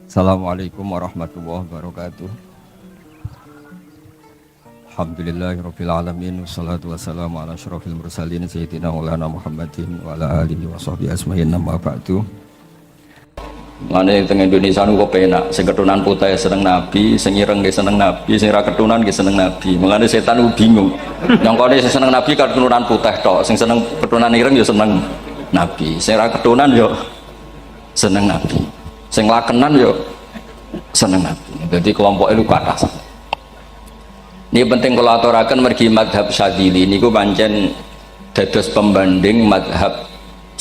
Assalamualaikum warahmatullahi wabarakatuh. Alhamdulillahirabbil alamin wassalatu wassalamu ala asyrofil mursalin sayyidina maulana Muhammadin wa ala alihi wa sahbihi ajmain amma ba'du. Mane teng Indonesia niku penak, sing keturunan putih seneng nabi, sing ireng nggih seneng nabi, sing ra keturunan nggih seneng nabi. Mulane setan niku bingung. Nyangkane sing seneng nabi keturunan putih tok, sing seneng keturunan ireng ya seneng nabi, sing ra keturunan ya seneng nabi. Sing lakenan yo seneng nabi. Jadi kelompok itu kathah. Ini penting kalau aturaken mergi madhab Syadzili niku pancen dados pembanding madhab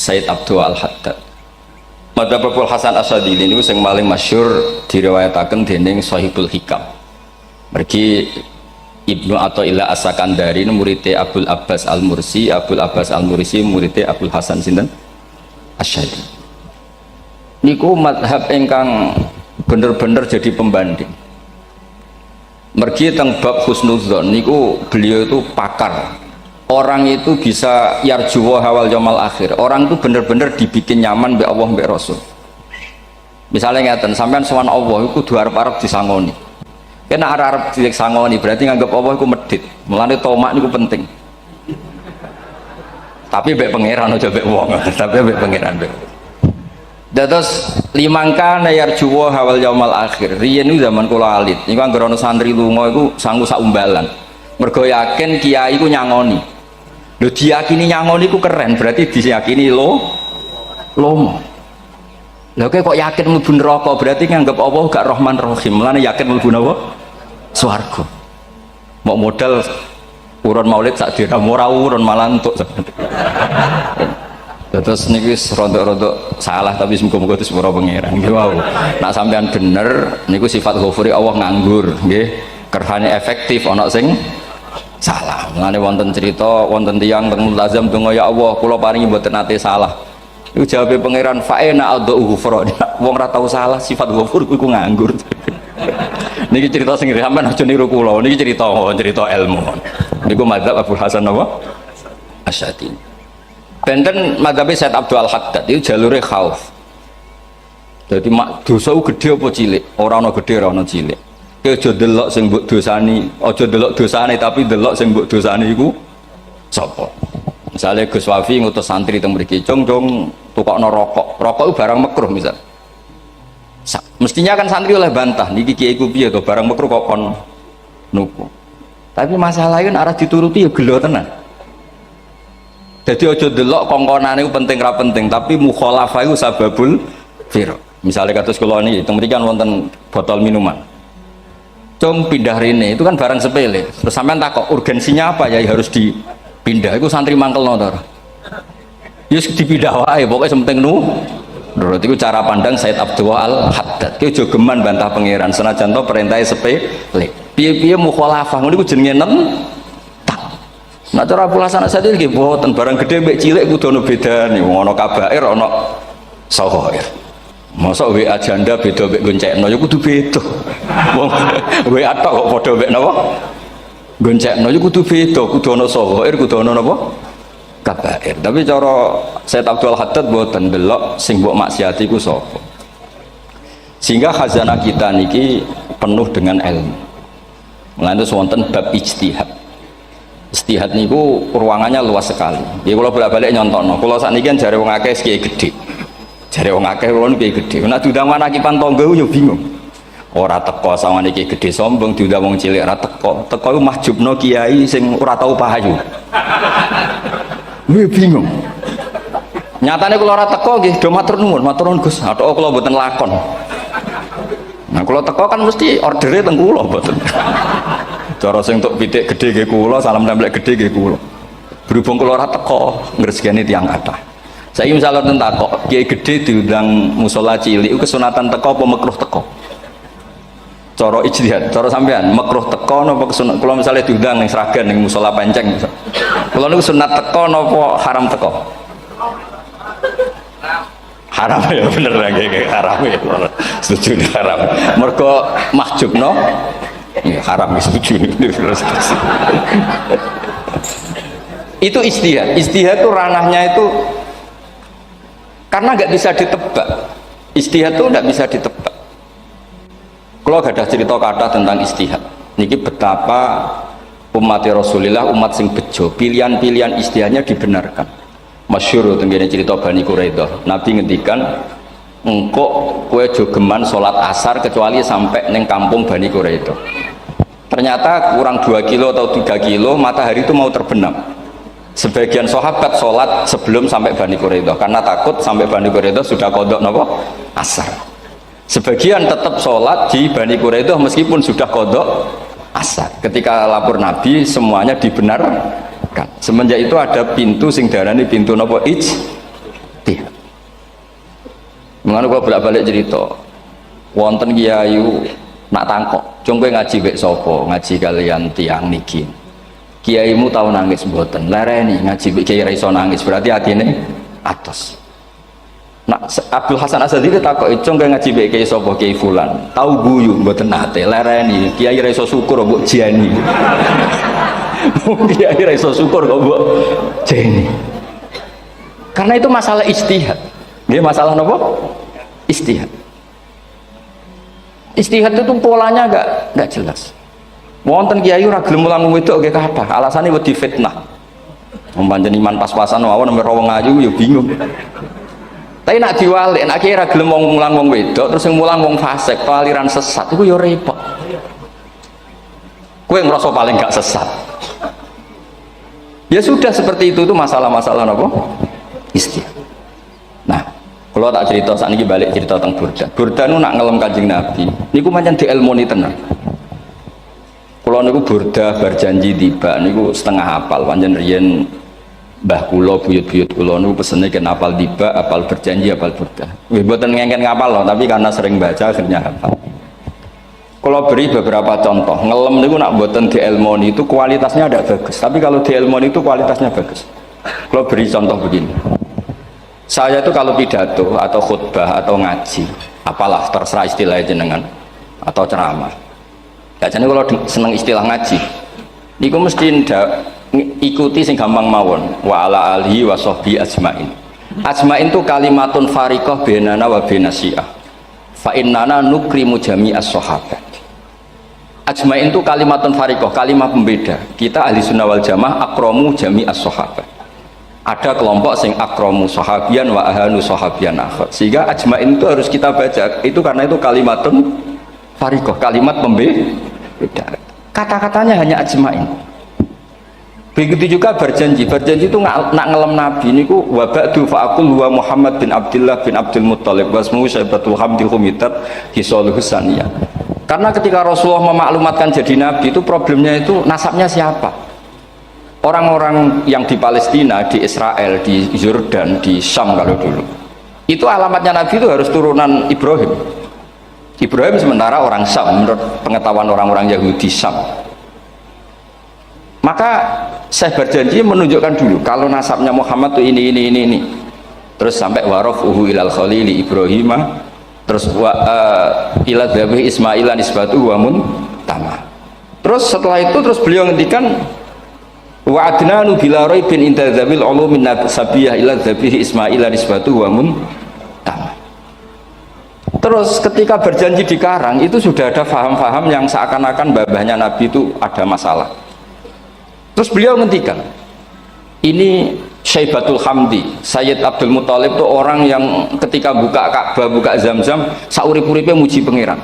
Sayyid Abdul Al-Haddad. Madhab Abul Hasan As-Syadzili niku sing paling masyhur diriwayataken dening Shahibul Hikam. Mergi Ibnu Athaillah As-Sakandari muridé Abul Abbas Al-Mursi, Abul Abbas Al-Mursi muridé Abul Hasan sinten Asy-Syadzili. Niku madhab ingkang bener-bener jadi pembanding. Mergi teng bab husnudzon niku beliau itu pakar. Orang itu bisa yarjuwa hawal yaumil akhir. Orang itu bener-bener dibikin nyaman mbek Allah mbek Rasul. Misalnya ngeten, sampean sowan Allah iku kudu arep-arep disangoni. Kena arep disangoni berarti nganggep Allah iku medhit. Mulane tomak niku penting. Tapi mbek pangeran aja mbek wong, tapi mbek pangeran mbek. Dados limangka nayar juwa hawal yaumal akhir. Riyen niku zaman kula alit. Niku anggere ana santri lunga iku sanggu sak umbalan. Mergo yakin kiai iku nyangoni. Lho diyakini nyangoni iku keren, berarti diyakini lomo. Lha kok yakin mlebu neraka, berarti nganggep Allah gak Rahman Rahim. Mulane yakin mlebu napa? Swarga. Mau modal urun maulid sak dina ora urun malah entuk. Terus niki rodok-rodok salah tapi semoga-moga itu sepura pangeran nggih wau. Nak sampean bener niku sifat ghafuri Allah nganggur nggih. Kerhane efektif ana sing salah. Mulane wonten cerita wonten tiyang teng multazam donga ya Allah kula paringi mboten nate salah. Iku jawabe pangeran fa'ina adhu ghufra. Wong ora tau salah sifat ghafur iku nganggur. Niki cerita sing sampean aja niru kula. Niki cerita ilmu. Niku mazhab Abul Hasan apa? Asy-Syadzili. Benten madhabe Sayyid Abdul Al-Haddad itu jalure khauf. Jadi mak dosa gede apa cilik? Ora ana gede, ora ana cilik. Ki aja delok sing mbok dosani, aja delok dosane tapi delok sing mbok dosani iku sapa. Misale Gus Wafi ngutus santri teng mriki, "Cung, tukokno rokok." Rokok itu barang makruh misal. Mestinya kan santri oleh bantah, niki kiai ku piye to barang makruh kok kon nuku. Tapi masalahnya kan arah dituruti ya gelo tenan. Jadi ojo delok kongkonane itu penting ra penting, tapi mukhalafah itu sababul fir. Misalnya kados kula niki teng mriki kan wonten botol minuman. Cung pindah rene itu kan barang sepele. Terus sampean takok urgensinya apa ya harus dipindah. Iku santri mangkelno to. Yus dipindah wae pokoke penting nurut iku cara pandang Sayyid Abdul Al-Haddad. Ki aja geman bantah pangeran senajan to perintahe sepele. Piye-piye mukhalafah ngono iku jenenge nah cara Abul Hasan Asy-Syadzili nggih boten barang gede mbek cilik kudu ana bedane wong ana kabair ana saghair. Mosok WA janda beda mbek goncekno ya kudu beda. Wong WA tok kok padha mbek napa? Goncekno ya kudu beda, kudu ana saghair, kudu ana napa? Kabair. Tapi cara Sayyid Abdul Haddad boten delok sing mbok maksiati ku sapa. Sehingga khazanah kita niki penuh dengan ilmu. Mulane wonten bab ijtihad. Istihad niku ruangannya luas sekali. Ya kalau bolak-balik nyontokno. Kalau sakniki kan jare wong akeh kiai gedhe. Jare wong akeh kula kiai gedhe. Nek diundang manakipan tangga yo bingung. Ora teko sawane kiai gedhe sombong diundang wong cilik ora teko. Teko iku mahjubno kiai sing ora tau pahayu. Kuwi bingung. Nyatane kula ora teko nggih do matur nuwun Gus. Athok kula mboten lakon. Nah kula teko kan mesti ordere teng kula mboten. Cara sing tok pitik gedhe nggih kula, salam templek gedhe nggih kula. Berhubung kula ora teko ngresgeni tiyang kathah. Saiki misale wonten takok, kiai gedhe diundang musala cilik iku kesunatan teko apa makruh teko? Cara ijtihad, cara sampean makruh teko napa kesunat? Kula misale diundang ning Sragen ning musala Penceng. Kula niku sunat teko napa haram teko? Haram ya bener nggih haram ya. Setuju haram. Mergo mahjubno ya, haram setuju. Itu istihad. Istihad itu ranahnya itu karena nggak bisa ditebak. Istihad itu nggak bisa ditebak. Kalau gak ada cerita kata tentang istihad. Niki betapa umat Rasulullah umat sing bejo, pilihan-pilihan istihadnya dibenarkan. Masyhur tenggene cerita Bani Quraidah. Nabi ngendikan engkau kue jogeman sholat asar kecuali sampai neng kampung Bani Quraidah. Ternyata kurang 2 kilo atau 3 kilo matahari itu mau terbenam. Sebagian sahabat sholat sebelum sampai Bani Quraidah karena takut sampai Bani Quraidah sudah kodok nopo asar. Sebagian tetap sholat di Bani Quraidah meskipun sudah kodok asar. Ketika lapor Nabi semuanya dibenarkan. Semenjak itu ada pintu sing darani pintu nopo ijtihad. Mengenai kalau bolak-balik cerita, wonten kiayu nak tangkok, cung kowe ngaji wek sopo, ngaji kalian tiang niki. Kiaimu tahu nangis mboten, lereni ngaji wek kiai ra iso nangis, berarti atine atos. Nak Abdul Hasan Asy'ari takok, cung kowe ngaji wek kiai sopo, kiai fulan. Tahu guyu mboten nate, lereni kiai ra iso syukur mbok jeni. Kiai ra iso syukur kok mbok jeni. Karena itu masalah ijtihad. Dia masalah apa? Istihad. Istihad itu polanya enggak jelas. Wonten kiai ora gelem mulang wedok nggih kathah, alasane wedi fitnah. Pancen iman pas-pasan mawon nembe wong ayu ya bingung. Tapi nak diwalik, nak kiai ora gelem mulang wong wedok, terus sing mulang wong fasik, aliran sesat iku ya repot. Kowe ngerasa paling enggak sesat. Ya sudah seperti itu masalah-masalah apa? Istihad. Nah, kalau tak cerita saat ini balik cerita tentang Burda. Burda nu nak ngelem Kanjeng Nabi. Niku pancen dielmoni tenan. Kalau niku Burda berjanji tiba niku setengah hafal. Pancen riyen mbah kula buyut-buyut kula niku pesene ken hafal tiba, hafal berjanji, hafal Burda. Nggih mboten ngengken ngapal loh, tapi karena sering baca akhirnya hafal. Kalau beri beberapa contoh, ngelem niku nak mboten dielmoni itu kualitasnya ada bagus. Tapi kalau dielmoni itu kualitasnya bagus. Kalau beri contoh begini. Saya itu kalau pidato atau khutbah atau ngaji, apalah terserah istilah jenengan atau ceramah. Biasanya kalau seneng istilah ngaji, niku mesti ikuti sing gampang mawon. Wa ala alihi wa sahbi ajmain. Ajmain itu kalimatun fariqah bainana wa bainasyiah. Fa innana nukrimu jami'as sahabat. Ajmain itu kalimatun fariqah, kalimat pembeda. Kita ahli sunnah wal jamaah akramu jami'as sahabat. Ada kelompok sing akromu sahabian wa ahanu sahabian akhir, sehingga ajmain itu harus kita baca itu karena itu kalimatun fariqah, kalimat pembeda, kata-katanya hanya ajmain. Begitu juga berjanji itu nak ngelem Nabi niku wa ba'du fa'aqul wa Muhammad bin Abdullah bin Abdul Muttalib wasmu Syaibatul Hamdi Humitat Hisaluhus Saniyah. Karena ketika Rasulullah memaklumatkan jadi Nabi itu problemnya itu nasabnya siapa? Orang-orang yang di Palestina, di Israel, di Yordan, di Syam kalau dulu itu alamatnya Nabi itu harus turunan Ibrahim. Ibrahim sementara orang Syam menurut pengetahuan orang-orang Yahudi Syam. Maka saya berjanji menunjukkan dulu kalau nasabnya Muhammad itu ini terus sampai warafuhu ilal khalili Ibrahim, terus ila dzabih Ismail nisbatu wa muntama. Terus setelah itu terus beliau ngendikan wa adnanu bila raibin inda dzabil ulumin sabiyah ila dzabih Ismail nisbatu wa muntama. Terus ketika berjanji di Karang itu sudah ada faham-faham yang seakan-akan babahnya Nabi itu ada masalah. Terus beliau ngendikan ini Syaibatul Hamdi Sayyid Abdul Muttalib itu orang yang ketika buka Ka'bah, buka Zam-Zam saurip-uripe muji pangeran.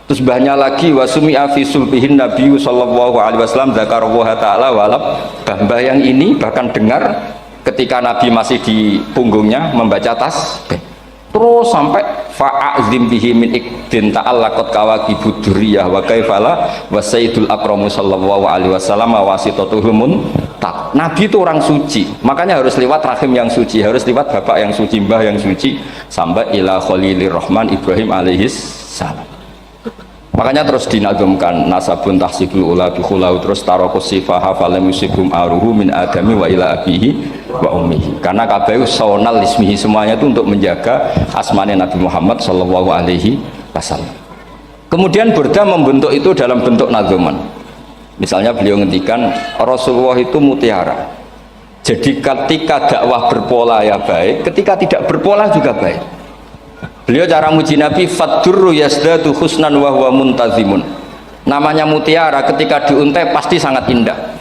Terus banyak lagi wasumi'a fi sulbihin Nabi sallallahu alaihi wasallam dzakarallaha ta'ala walab. Mbah yang ini bahkan dengar ketika Nabi masih di punggungnya membaca tasbih. Terus sampai fa'azim bihi min ikdin ta'allaqat kawakibud durriyah wa kaifala wa sayyidul akramu sallallahu alaihi wasallam wasitatuhumun tak. Nabi itu orang suci, makanya harus lewat rahim yang suci, harus lewat bapak yang suci, mbah yang suci, sampai ila khalilir rahman Ibrahim alaihis salam. Makanya terus dinagumkan nasabun tahsibul ula bikhulau, terus tarokus sifaha falam yusibhum aruhu min adami wa ila abihi wa ummihi. Karena kabeh sonal ismihi, semuanya itu untuk menjaga asmane Nabi Muhammad sallallahu alaihi wasallam. Kemudian Burda membentuk itu dalam bentuk nazuman. Misalnya beliau ngendikan Rasulullah itu mutiara. Jadi ketika dakwah berpola ya baik, ketika tidak berpola juga baik. Beliau cara muji Nabi, fadurru yasdatu husnan wa huwa muntazimun. Namanya mutiara ketika diuntai pasti sangat indah.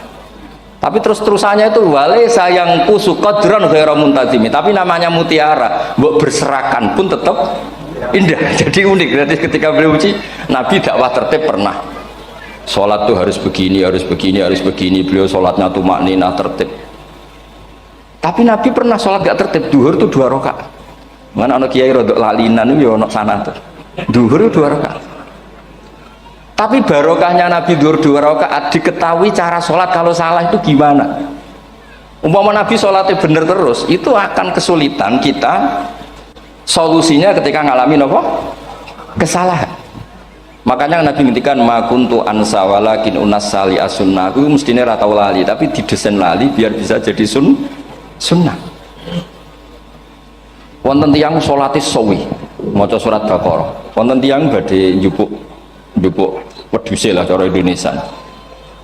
Tapi terus-terusannya itu wale sayang kusu qadran ghairu muntazimi. Tapi namanya mutiara, mbok berserakan pun tetap indah. Jadi unik. Berarti ketika beliau uji, Nabi dakwah tertib pernah. Sholat tuh harus begini, harus begini, harus begini. Beliau sholatnya tuh makninah tertib. Tapi Nabi pernah sholat gak tertib. Duhur tuh 2 rakaat. Mana anak kiai rodok lalinan itu ya anak sana tuh. Duhur itu 2 rakaat. Tapi barokahnya Nabi duhur 2 rakaat diketahui cara sholat kalau salah itu gimana. Umpama Nabi sholatnya bener terus, itu akan kesulitan kita solusinya ketika ngalamin apa? Kesalahan. Makanya Nabi ngintikan ma kuntu ansa walakin unas sali as-sunnah. Aku mestinya ratau lali, tapi didesain lali biar bisa jadi sunnah. Wonten tiyang salate sawi maca surat Baqarah, wonten tiyang badhe njupuk wedhuse lah cara Indonesia.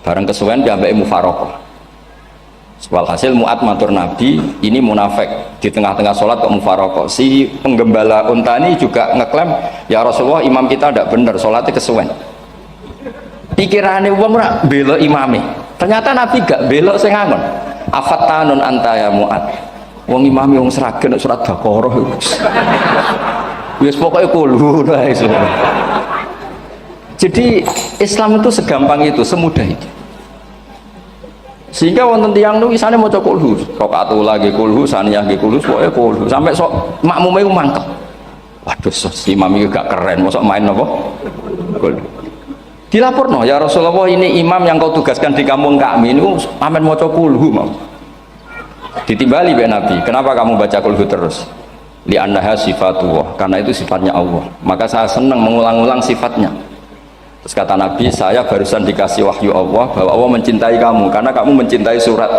Bareng kesuwen piyambake mufaraqah. Walhasil Mu'ad matur Nabi, ini munafik di tengah-tengah sholat kok mufaraqah. Si penggembala unta ini juga ngeklaim, ya Rasulullah imam kita tidak benar, sholatnya kesuwen. Pikirannya wong ora bela imame. Ternyata Nabi gak bela sing ngangon. Afattanun anta ya Mu'ad. Wong imami wong seragen surat Baqarah wis pokoknya kulhu. Jadi Islam itu segampang itu, semudah itu. Sehingga wonten tiyang niku isane maca kulhu, rakaat lagi kulhu, saniyah nggih kulhu, pokoke kulhu sampai sok makmume ku mangkel. Waduh, si imam iki gak keren, mosok main apa? Kulhu. Dilaporno, ya Rasulullah ini imam yang kau tugaskan di kampung kami niku amen maca kulhu mau. Ditimbali be Nabi, kenapa kamu baca kulhu terus? Li'annaha sifatullah, karena itu sifatnya Allah. Maka saya senang mengulang-ulang sifatnya. Terus kata Nabi, saya barusan dikasih wahyu Allah bahwa Allah mencintai kamu karena kamu mencintai surat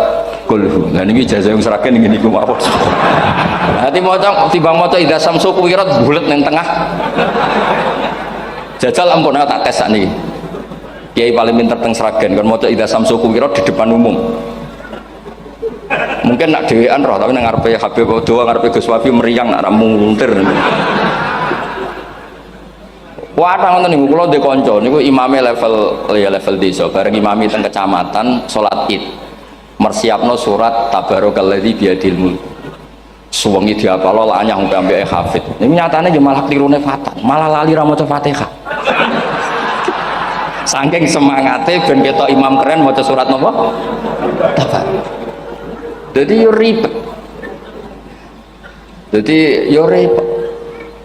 kulhu. Nah ini jasa yang seragam ini ku mawon. Hati maca timbang maca idza samsu kuwirat bulet nang tengah. Jajal ampun tak tes sakniki. Kiai paling pinter teng Sragen kon maca idza samsu kuwirat di depan umum. Mungkin nak dhewean roh tapi nang ngarepe Habib doa ngarepe Gus Wafi meriang nak muntir. Wah, ngoten niku kula ndek kanca niku imame level desa, bareng imami teng kecamatan salat Id. Mersiapno surat Tabarakalladzi biyadil mulk. Suwengi diapalo lanyah sampai hafid. Niku nyatane yo malah klirune fatal, malah lali ra maca Fatihah. Saking semangate ben ketok imam keren maca surat napa? Tabarak. Jadi yo ribet.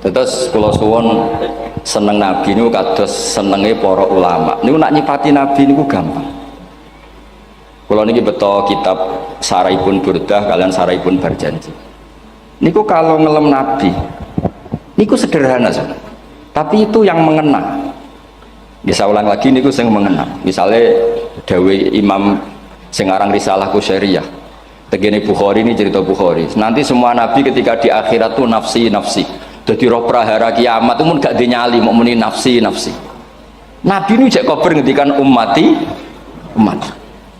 Terus kula suwun seneng Nabi niku kados senenge para ulama. Niku nak nyipati Nabi niku gampang. Kula niki beto kitab Saraipun Burdah kalian Saraipun Barjanji. Niku kalau ngelem Nabi niku sederhana saja. Tapi itu yang mengena. Bisa ulang lagi niku sing mengena. Misalnya dawe Imam sing aran Risalah Qusyariyah. Tegene Bukhari ini cerita Bukhari. Nanti semua nabi ketika di akhirat tuh nafsi. Jadi roh prahara kiamat itu pun gak dinyali mau muni nafsi. Nabi ini cek kober ngendikan umat.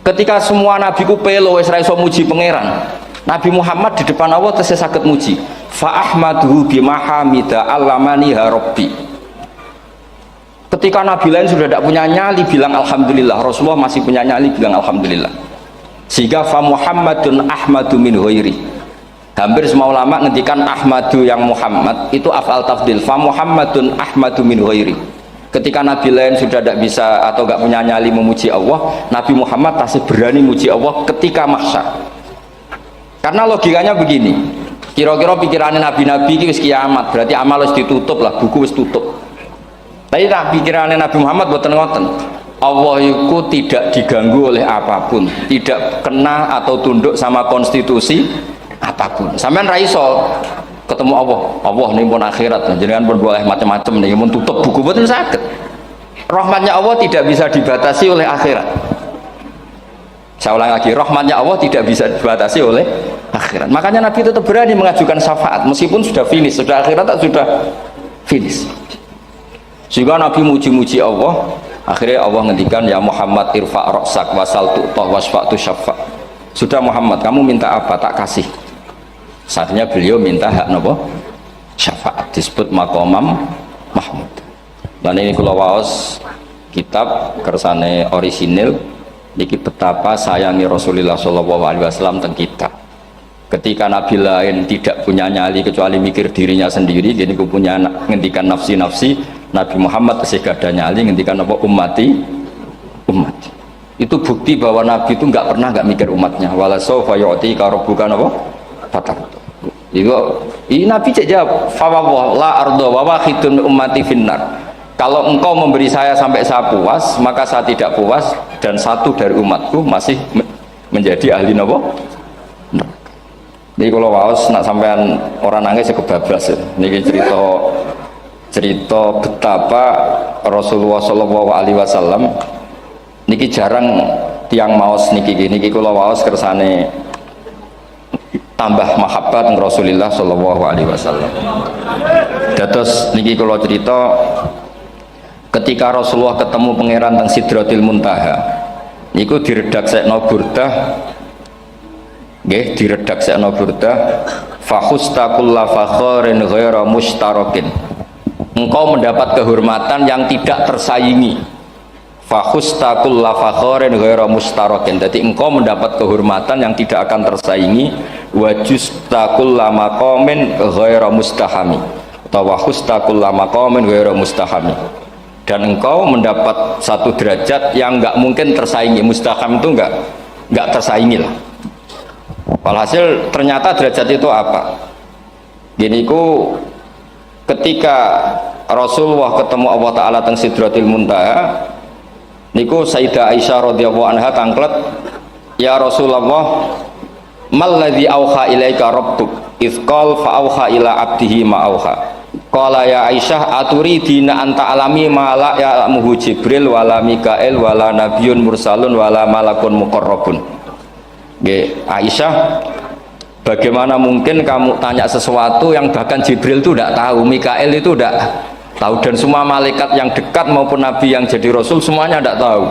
Ketika semua nabi ku pelo wis ra iso muji pangeran. Nabi Muhammad di depan Allah tesih saged muji. Fa ahmaduhu bimahamida allamani ha rabbi. Ketika nabi lain sudah tidak punya nyali bilang alhamdulillah, Rasulullah masih punya nyali bilang alhamdulillah. Sehingga fa Muhammadun ahmadu min ghairi. Hampir semua ulama ngendikan ahmadu yang Muhammad itu afal tafdil. Fa Muhammadun ahmadu min ghairi. Ketika nabi lain sudah tidak bisa atau tidak punya nyali memuji Allah, Nabi Muhammad masih berani memuji Allah ketika mahsyar. Karena logikanya begini, kira-kira pikirannya nabi-nabi ini wis kiamat, berarti amal wis ditutup lah, buku wis tutup. Tapi pikirannya Nabi Muhammad boten ngoten. Allah itu tidak diganggu oleh apapun, tidak kena atau tunduk sama konstitusi apapun. Sampean ra iso ketemu Allah nih pun akhirat, jenengan pun boleh macam-macam nih, mun tutup buku boten saged. Rahmatnya Allah tidak bisa dibatasi oleh akhirat. Saya ulang lagi, rahmatnya Allah tidak bisa dibatasi oleh akhirat. Makanya Nabi tetap berani mengajukan syafaat meskipun sudah finish, sudah akhirat sudah finish. Sehingga Nabi muji-muji Allah, akhirnya Allah ngendikan ya Muhammad irfa' ra'sak wasal tu'tah wasfa'tu syafa'. Sudah Muhammad, kamu minta apa tak kasih. Saatnya beliau minta hak nopo syafaat. syafaat, disebut maqamam mahmud. Lan ini kula waos kitab kersane orisinil niki betapa sayangi Rasulullah sallallahu alaihi wasallam teng kita. Ketika nabi lain tidak punya nyali kecuali mikir dirinya sendiri, jadi ku punya ngendikan nafsi-nafsi, Nabi Muhammad tasih gada nyali ngendikan apa ummati. Itu bukti bahwa nabi itu nggak pernah nggak mikir umatnya. Wala sawfa yu'tika rabbuka apa? Fatar. Ini nabi cek jawab, fa la ardo wa wahidun ummati finnar. Kalau engkau memberi saya sampai saya puas, maka saya tidak puas dan satu dari umatku masih menjadi ahli napa? Jadi kalau waos nak sampean orang nangis ya kebablas ya. Niki cerita betapa Rasulullah Shallallahu Alaihi Wasallam niki jarang tiang maos niki kalau waos kersane tambah mahabbat Rasulullah Shallallahu Alaihi Wasallam. Terus niki kalau cerita ketika Rasulullah ketemu pangeran teng Sidratil Muntaha niku diredaksekno burdah nggih diredaksekno burdah fakhusta kulla fakharin ghaira mustarakin, engkau mendapat kehormatan yang tidak tersaingi. Fakhusta kulla fakharin ghaira mustarakin, jadi engkau mendapat kehormatan yang tidak akan tersaingi. Wajusta kulla maqamin ghaira mustahami atau wakhusta kulla maqamin ghaira mustahami, dan engkau mendapat satu derajat yang enggak mungkin tersaingi. Mustaham itu enggak tersaingi lah. Walhasil ternyata derajat itu apa? Gini ku ketika Rasulullah ketemu Allah Ta'ala teng Sidratil Muntaha niku Sayyidah Aisyah radhiyallahu anha tangklet, ya Rasulullah malladzi auha ilaika rabbuk idz qala fa auha ila abdihi ma auha. Qala ya Aisyah aturidina anta alami ma la ya'lamuhu Jibril wala Mikail wala nabiyyun mursalun wala malakun muqarrabun. Aisyah, bagaimana mungkin kamu tanya sesuatu yang bahkan Jibril itu tidak tahu, Mikail itu tidak tahu, dan semua malaikat yang dekat maupun nabi yang jadi rasul semuanya tidak tahu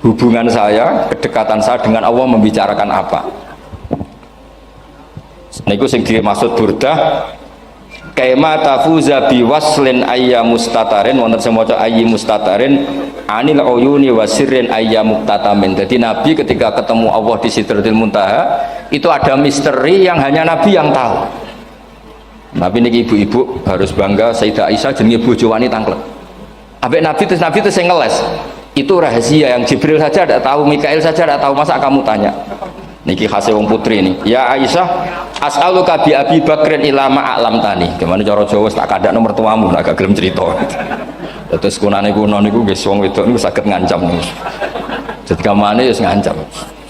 hubungan saya, kedekatan saya dengan Allah membicarakan apa. Niku sing dimaksud burdah kaima tafuza biwaslin ayya mustatarin, wonten sing maca ayyi mustatarin anil uyuni wasirrin ayya muktatamin. Jadi nabi ketika ketemu Allah di Sidratil Muntaha itu ada misteri yang hanya nabi yang tahu. Nabi niki ibu-ibu harus bangga, Sayyidah Aisyah jenenge bojo wanita tanglet. Ambek nabi itu sing ngeles. Itu rahasia yang Jibril saja tidak tahu, Mikail saja tidak tahu, masa kamu tanya? Niki khase wong putri ini. Ya Aisyah, as'aluka bi Abi Bakrin ila ma'alam tani. Gimana cara Jawa tak kadakno mertuamu nek gak gelem cerita. Terus kunane kuno niku nggih wong wedok niku saged ngancam niku. Jadi kamane wis ngancam.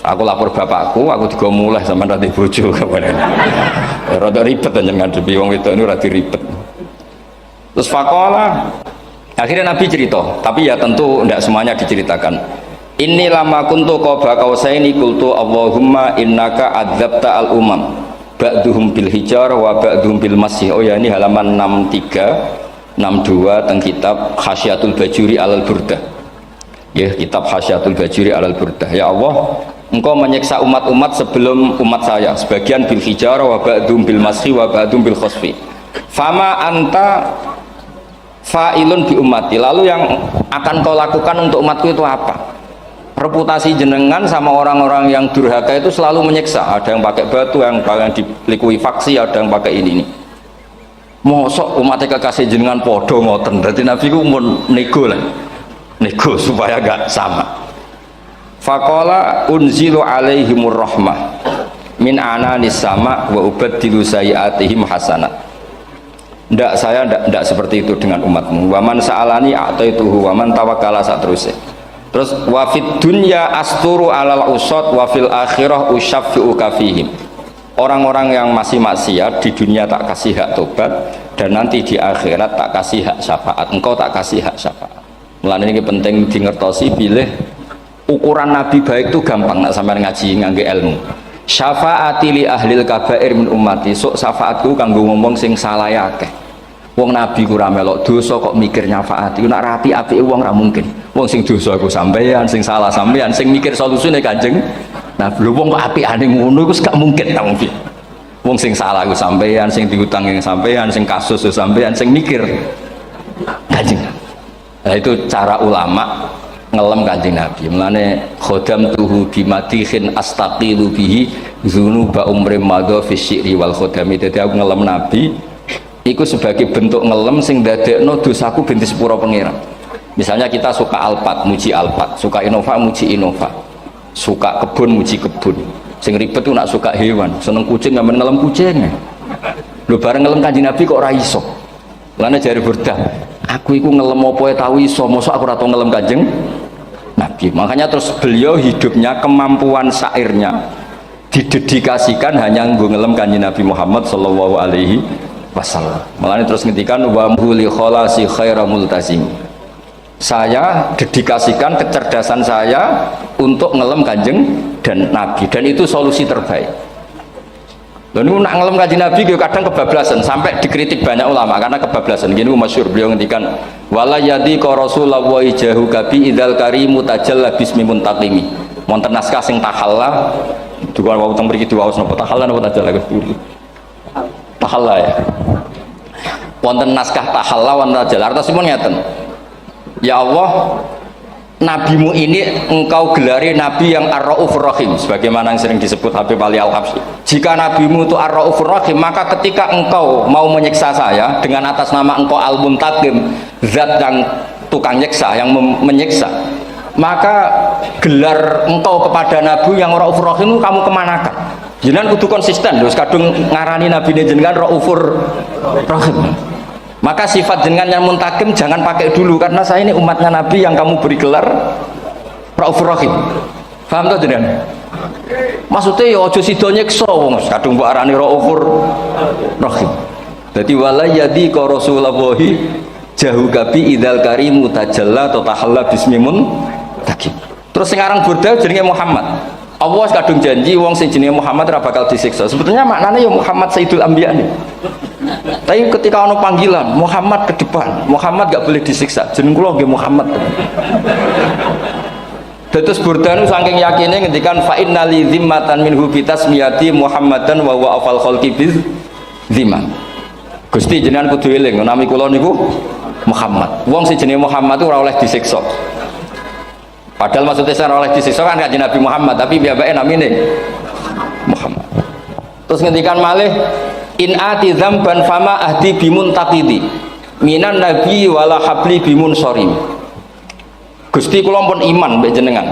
Aku lapor bapakku, aku digo mulih sampean ra bojo kapan. Rada ribet njenengan ngadepi wong wedok niku ra diribet. Terus faqala akhirnya Nabi cerita, tapi ya tentu tidak semuanya diceritakan. Inni lama kuntu qaba qausaini qultu Allahumma innaka adzabta al umam ba'duhum bil hijar wa ba'duhum bil masih. Oh ya, ini halaman 63 62 teng kitab Khasyatul Bajuri alal Burdah. Ya, kitab Khasyatul Bajuri alal Burdah. Ya Allah, engkau menyiksa umat-umat sebelum umat saya, sebagian bil hijar wa ba'duhum bil masih wa ba'duhum bil khasfi. Fama anta fa'ilun bi ummati, lalu yang akan kau lakukan untuk umatku itu apa? Reputasi jenengan sama orang-orang yang durhaka itu selalu menyiksa. Ada yang pakai batu, yang dilikuifaksi, ada yang pakai ini. Mosok umatnya kekasih jenengan podo ngoten. Berarti Nabi ku mun nego lah, nego supaya gak sama. Faqala unzilu alaihimur rahmah min ananis sama wa ubaddilu sayiatihim hasanat. Ndak, saya ndak seperti itu dengan umatmu. Waman sa'alani a'taituhu waman tawakkala saterusé. Terus wafid dunya asturu alal usad wa fil akhirah usyaffi'u kafihim. Orang-orang yang masih maksiat di dunia tak kasih hak tobat, dan nanti di akhirat tak kasih hak syafaat. Engkau tak kasih hak syafaat. Mulane ini penting dingertosi, pilih ukuran Nabi baik itu gampang nak sampean ngaji ngangge ilmu. Syafaati li ahlil kabair min ummati, sok syafaatku kanggo ngomong sing salah akeh. Wong Nabi ku ra melok dosa kok mikir nyafaati, nak rapi apike wong ra mungkin. Wong sing dosa aku sampean, sing salah sampean, sing mikir solusine Kanjeng. Nah, lho wong kok apikane ngono iku gak mungkin ta mungkin. Wong sing salah ku sampean, sing diutang yang sampean, sing kasus ku sampean, sing mikir Kanjeng. Nah, itu cara ulama ngelem Kanjeng Nabi. Mulane khodam tuhu bimatihin astaqilu bihi dzunuba umri madha fi syi'ri wal khodami. Dadi aku ngelem Nabi iku sebagai bentuk ngelem sing ndadekno dosaku ben disepuro pangeran. Misalnya kita suka Alphard, muji Alphard, suka Innova, muji Innova, suka kebun, muji kebun. Sing ribet tuh nak suka hewan, seneng kucing nggak ngelem kucing. Lu bareng ngelem Kanjeng Nabi kok ora iso. Lane jare Burdah, aku iku ngelem apa ya tau iso, mosok aku ora tau ngelem Kanjeng Nabi. Makanya terus beliau hidupnya, kemampuan syairnya didedikasikan hanya nggo ngelem Kanjeng Nabi Muhammad sallallahu alaihi wasallam. Makanya terus ngendikan wa huli kholasi khaira multazim. Saya dedikasikan kecerdasan saya untuk ngelem Kanjeng dan Nabi, dan itu solusi terbaik. Lalu nak ngelem Kanjeng Nabi kadang kebablasan, sampai dikritik banyak ulama karena kebablasan. Gini masyhur beliau ngendikan wala yadi ka rasulullah jahu kabi idzal karimu tajalla bismi muntaqimi. Wonten naskah sing tahalla juga wau teng mriki diwaos napa tahalla napa tajalla Gusti. Tahalla ya. Wonten naskah tahalla wonten tajalla artosipun ngeten. Ya Allah, nabimu ini engkau gelari nabi yang ar-raufur rahim, sebagaimana yang sering disebut Habib Ali Al-Habsyi. Jika nabimu itu ar-raufur rahim, maka ketika engkau mau menyiksa saya dengan atas nama engkau al-muntaqim, zat yang tukang nyiksa, yang menyiksa, maka gelar engkau kepada nabi yang raufur rahim itu kamu kemanakan? Jenengan kudu konsisten lho, kadung ngarani nabi jenengan raufur rahim. Maka sifat jenengan yang muntakim jangan pakai dulu, karena saya ini umatnya Nabi yang kamu beri gelar Raufur Rahim. Paham tuh jenengan? Maksudnya ya ojo sida nyiksa wong kadung mbok arani Raufur Rahim. Dadi wala yadi ka rasulullahi jahu kabi idzal karimu tajalla tatahalla bismimun takim. Terus sekarang Burda jenenge Muhammad. Allah kadung janji wong sing jenenge Muhammad ora bakal disiksa. Sebetulnya maknanya ya Muhammad Sayyidul Anbiya nih. Tapi ketika ono panggilan Muhammad ke depan, Muhammad gak boleh disiksa. Jeneng kula nggih Muhammad. Terus Burdan saking yakine ngendikan fa innali zimmatan minhu bi tasmiyati Muhammadan wa huwa afal khalqi biz zimman. Gusti jenengan kudu eling nami kula niku Muhammad. Wong sing jenenge Muhammad itu ora oleh disiksa. Padahal maksudnya ora oleh disiksa kan kanjeng Nabi Muhammad, tapi piyambake namine Muhammad. Terus ngendikan malih in ati dzamban fama ahdi bimuntaqidi minan nabi wala habli bimunsorim. Gusti kula pun iman mbek jenengan.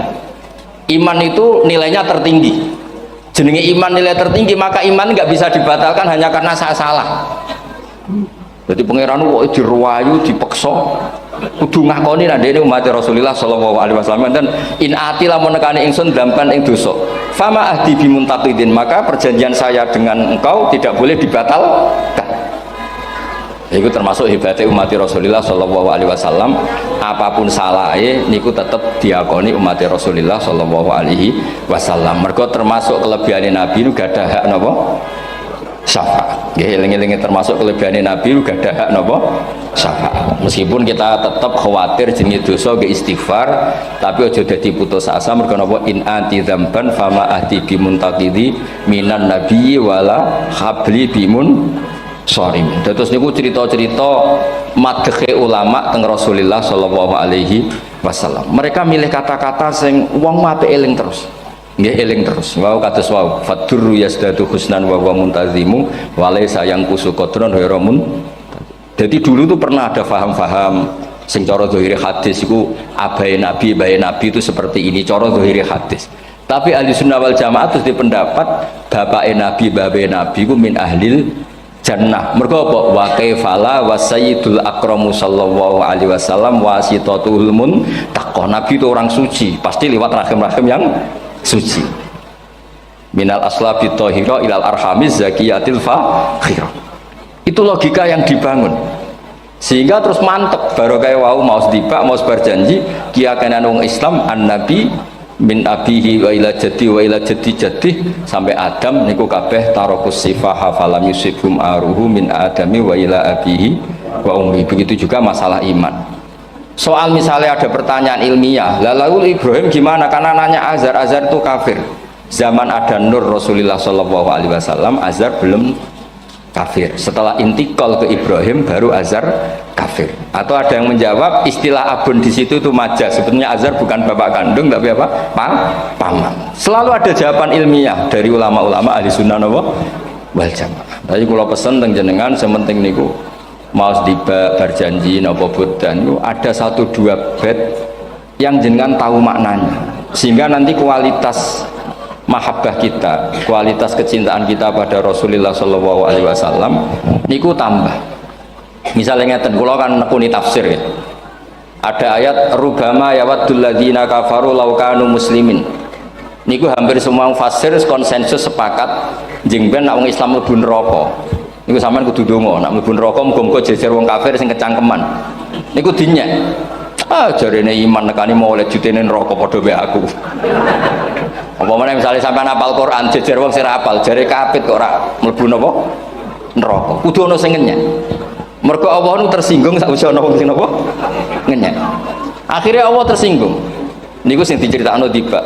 Iman itu nilainya tertinggi. Jenenge iman nilai tertinggi, maka iman nggak bisa dibatalkan hanya karena saya salah. Jadi pangeran kok diruwayu dipeksa kudu ngakoni nek dene umat Rasulullah sallallahu alaihi wasallam dan in ati lamun nekani ingsun dampan ing dosa. Fama ahdi bimuntaqidin, maka perjanjian saya dengan engkau tidak boleh dibatalkan. Itu termasuk hebatnya umat Rasulullah sallallahu alaihi wasallam, apapun salahnya niku tetap diakoni umat Rasulullah sallallahu alaihi wasallam. Mergo termasuk kelebihan Nabi niku gadah hak napa? Syafaat. Nggih eling-eling termasuk kelebihan Nabi niku gadah hak napa? Syafaat. Meskipun kita tetap khawatir jenenge dosa nggih istighfar, tapi aja dadi putus asa mergo napa in anti dzamban fama ahdi bimuntaqidi minan nabiyyi wala habli bimun sorim. Terus niku cerita-cerita madhe ulama teng Rasulullah sallallahu alaihi wasallam. Mereka milih kata-kata sing wong apik eling terus. Nggih eling terus. Wau kados wau fadur yasdatu husnan wa huwa muntazimu wa laysa yanqusu qadran ghairu mun. Jadi dulu tuh pernah ada faham-faham sing cara zahiri hadis iku abai nabi itu seperti ini cara zahiri hadis. Tapi ahli sunnah wal jamaah terus dipendapat bapak nabi ku min ahlil jannah. Mergo apa? Wa kaifala wa sayyidul akramu sallallahu alaihi wasallam wasitatul muntaqah. Nabi itu orang suci, pasti lewat rahim-rahim yang suci. Minal aslabi thahira ilal arhamiz zakiyatil fakhira. Itu logika yang dibangun. Sehingga terus mantep baru kayak wau mau sedibak mau berjanji kiyakinan wong Islam an-nabi min abihi wa ila jaddi sampai Adam niku kabeh tarokus sifaha falam yusibhum aruhu min adami wa ila abihi wa ummi. Begitu juga masalah iman. Soal misalnya ada pertanyaan ilmiah, lalu Ibrahim gimana karena nanya Azar itu kafir, Zaman ada nur Rasulullah Shallallahu Alaihi Wasallam, Azhar belum kafir. Setelah intikal ke Ibrahim, baru Azhar kafir. Atau ada yang menjawab istilah abun di situ itu majaz. Sebetulnya Azhar bukan bapak kandung, tapi apa? Paman. Selalu ada jawaban ilmiah dari ulama-ulama ahli sunnah wal jamaah. Tapi kalau pesen teng jenengan, sementing niku mau tiba berjanji nopo budan, ada 1-2 bait yang jenengan tahu maknanya, sehingga nanti kualitas mahabbah kita, kualitas kecintaan kita pada Rasulullah Shallallahu Alaihi Wasallam niku tambah. Misalnya ngeten, kula kan nekuni tafsir ya. Ada ayat rubama yawaddul ladzina kafaru law kanu muslimin. Niku hampir semua mufassir konsensus sepakat jeng ben nek wong Islam mlebu neraka. Niku sampean kudu ndonga, nek mlebu neraka muga-muga jejer wong kafir sing kecangkeman. Niku dinyek. Jarene iman nekani mau oleh jutene neraka padha wae aku. Apa meneh misale sampean hafal Quran jejer wong sing hafal jare kapit kok ora mlebu napa neraka. Kudu ana sing ngenyek. Mergo Allah nu tersinggung sakwise ana wong sing napa ngenyek. Akhirnya Allah tersinggung. Niku sing diceritakno tiba.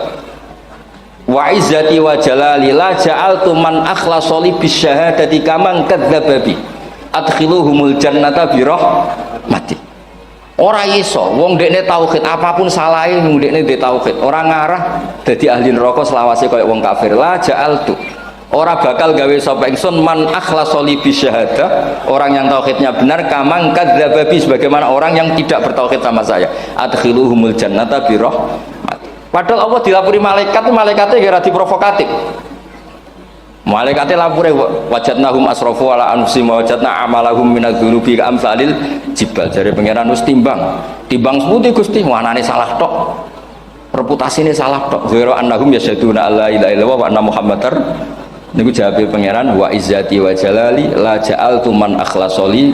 Wa izzati wa jalali la ja'altu man akhlasa li bisyahadati kaman kadzdzaba bi adkhiluhumul jannata bi rahmati. Ora iso wong dekne tauhid apapun salahe wong dekne ndek tauhid ora ngarah dadi ahli neraka selawase kaya wong kafir. La ja'altu ora bakal gawe sapa ingsun man akhlasa li bisyahadah, orang yang tauhidnya benar, kaman kadzdzaba bi sebagaimana orang yang tidak bertauhid sama saya, adkhiluhumul jannata bi rahmati. Padahal Allah dilapuri malaikat, malaikatnya kira diprovokatif. Malaikatnya lapure wajadnahum asrafu ala anfusihim wajadna amalahum minadz-dzunubi ka'amsalil jibal. Jare pangeran wis timbang seputi Gusti, wanane salah tok. Reputasine salah tok. Zira annahum yasyaduna alla ilaha illallah wa anna muhammadar. Niku jawabe pangeran wa izzati wa jalali la ja'altu man akhlasoli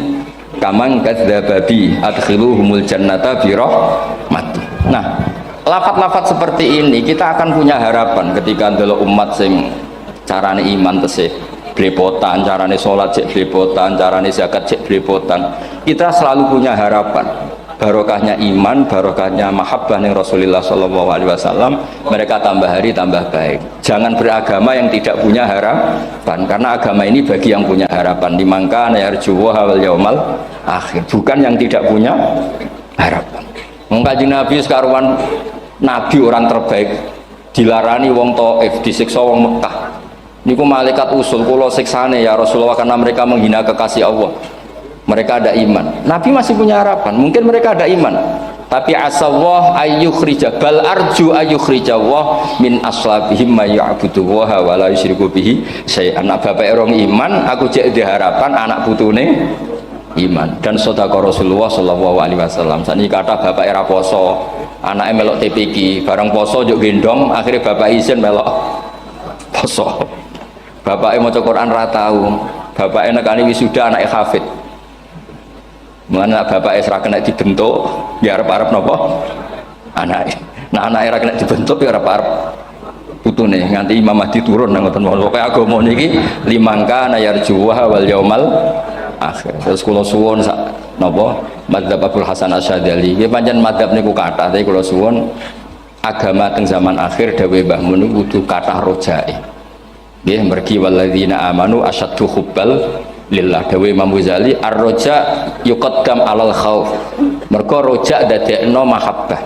kaman kadzdzaba bi adkhiluhumul jannata bi rahmati. Nah, lafat-lafat seperti ini kita akan punya harapan ketika ndelok umat sing carane iman tesih blepotan, carane sholat cek blepotan, carane zakat cek blepotan. Kita selalu punya harapan barokahnya iman, barokahnya mahabbah ning Rasulullah Shallallahu Alaihi Wasallam, mereka tambah hari tambah baik. Jangan beragama yang tidak punya harapan, karena agama ini bagi yang punya harapan. Dimangka yarjuwa wal yaumal akhir, bukan yang tidak punya harapan. Kanjeng Nabi sekaruan Nabi orang terbaik dilarani wong Taif, disiksa wong Mekah. Niku malaikat usul kula siksane ya Rasulullah karena mereka menghina kekasih Allah. Mereka ada iman. Nabi masih punya harapan. Mungkin mereka ada iman, tapi asawah ayyukhrija bal arju ayyukhrijawah min aslabihim may ya'budu wa la yusyriku bihi syai'an. Anak bapak orang iman, aku cek di harapan anak putune iman. Dan sedekah Rasulullah Shallallahu Alaihi Wasallam. Sani kata bapak era poso, anaknya melok TPQ, bareng poso juk gendong, akhirnya bapak izin melok poso. Bapaknya mau Quran ra tau, bapaknya nekani wisuda anaknya hafid. Mulane bapaknya ora kena dibentuk, ya arep-arep napa? Anake. Nah anake ora kena dibentuk ya arep-arep putune nganti Imam Mahdi turun nang ngoten mawon. Pokoke agama niki limangka nayarjuha wal yaumal akhir. Terus kula suwun sak napa madzhab Abdul Hasan Asyadzali. Nggih pancen madzhab niku kathah, tapi kula suwun agama teng zaman akhir dawuh Mbah Mun kudu kathah rojae. Nggih mergi walladzina amanu asyaddu hubbal lillah. Dawuh Imam Ghazali ar-roja yuqaddam alal khauf. Mergo roja dadekno mahabbah.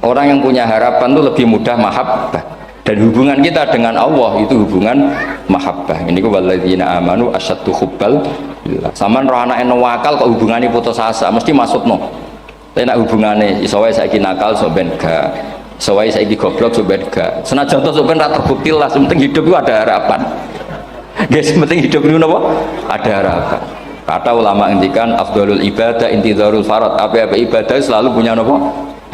Orang yang punya harapan itu lebih mudah mahabbah. Dan hubungan kita dengan Allah itu hubungan mahabbah. Ini ku walladzina amanu asyaddu hubbal lillah. Saman roh anake wakal kok hubungane putus asa mesti maksudno. Tapi nek hubungane iso wae saiki nakal sok ben gak. Iso wae saiki goblok sok ben gak. Senajan to sok ben ra terbukti lah, penting hidup itu ada harapan. Guys, penting hidup ini apa? Ada harapan. Kata ulama ngendikan afdhalul ibadah intizarul farad. Apa ibadah selalu punya apa?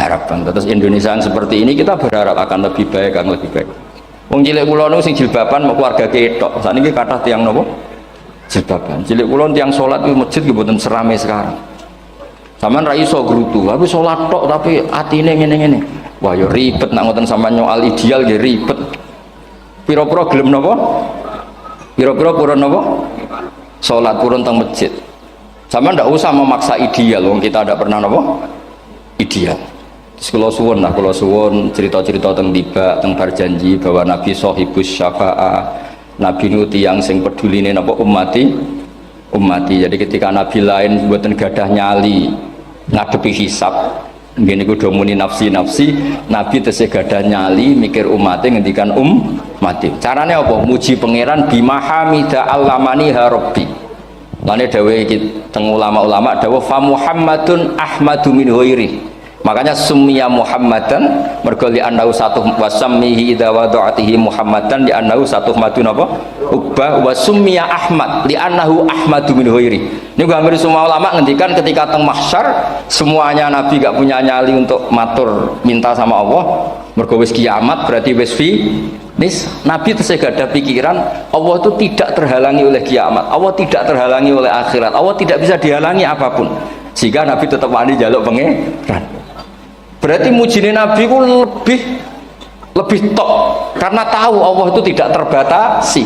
Harapan. Terus Indonesia yang seperti ini kita berharap akan lebih baik, akan lebih baik. Wong cilik kula niku sing jilbaban mau keluarga ketok. Sakniki kathah tiyang napa? Jilbaban. Cilik kula tiyang salat di masjid nggih mboten serame sekarang. Sampeyan ra iso grutu, tapi salat tok tapi atine ngene-ngene. Wah ya ribet nak ngoten sampeyan nyoal ideal nggih ribet. Pira-pira gelem napa? Kira-kira purun apa? Sholat purun teng masjid. Sama ndak usah memaksa ideal, wong kita tidak pernah apa? Ideal. Kula suwun cerita-cerita teng tiba teng berjanji bahwa Nabi sahibus syafa'ah, Nabi nu tiyang sing peduline napa ummati. Jadi ketika Nabi lain mboten gadah nyali ngadepi hisab, ngene iku do muni nafsi, Nabi tesih gadah nyali mikir umate ngendikan ummati. Carane apa? Muji pangeran bimahamida allamani rabbi. Lane dawuh iki teng ulama-ulama dawuh fa Muhammadun ahmadu min ghairi. Makanya summiya Muhammadan mergo li annahu satu wasammihi idza wada'atihi Muhammadan li annahu satu madun apa ubah wa summiya Ahmad li annahu ahmadu min ghairi. Ini hampir semua ulama ngendikan ketika teng mahsyar semuanya Nabi gak punya nyali untuk matur minta sama Allah mergo wis kiamat berarti wis nis Nabi tesih gak ada pikiran Allah itu tidak terhalangi oleh kiamat, Allah tidak terhalangi oleh akhirat, Allah tidak bisa dihalangi apapun, sehingga Nabi tetap wani jaluk pangeran. Berarti mujine Nabi ku lebih top karena tahu Allah itu tidak terbatasi.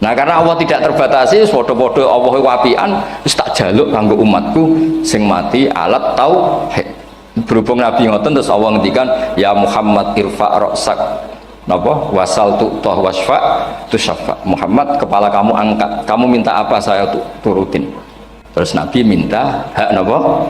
Nah karena Allah tidak terbatasi, podo-podo Allah wapian, wis tak jaluk kanggo umatku sing mati alat tauhid. Berhubung Nabi ngoten terus Allah ngendikan ya Muhammad irfa ra'sak napa wasal tu'tah wasfa tusaffa. Muhammad kepala kamu angkat, kamu minta apa saya turutin. Terus Nabi minta hak napa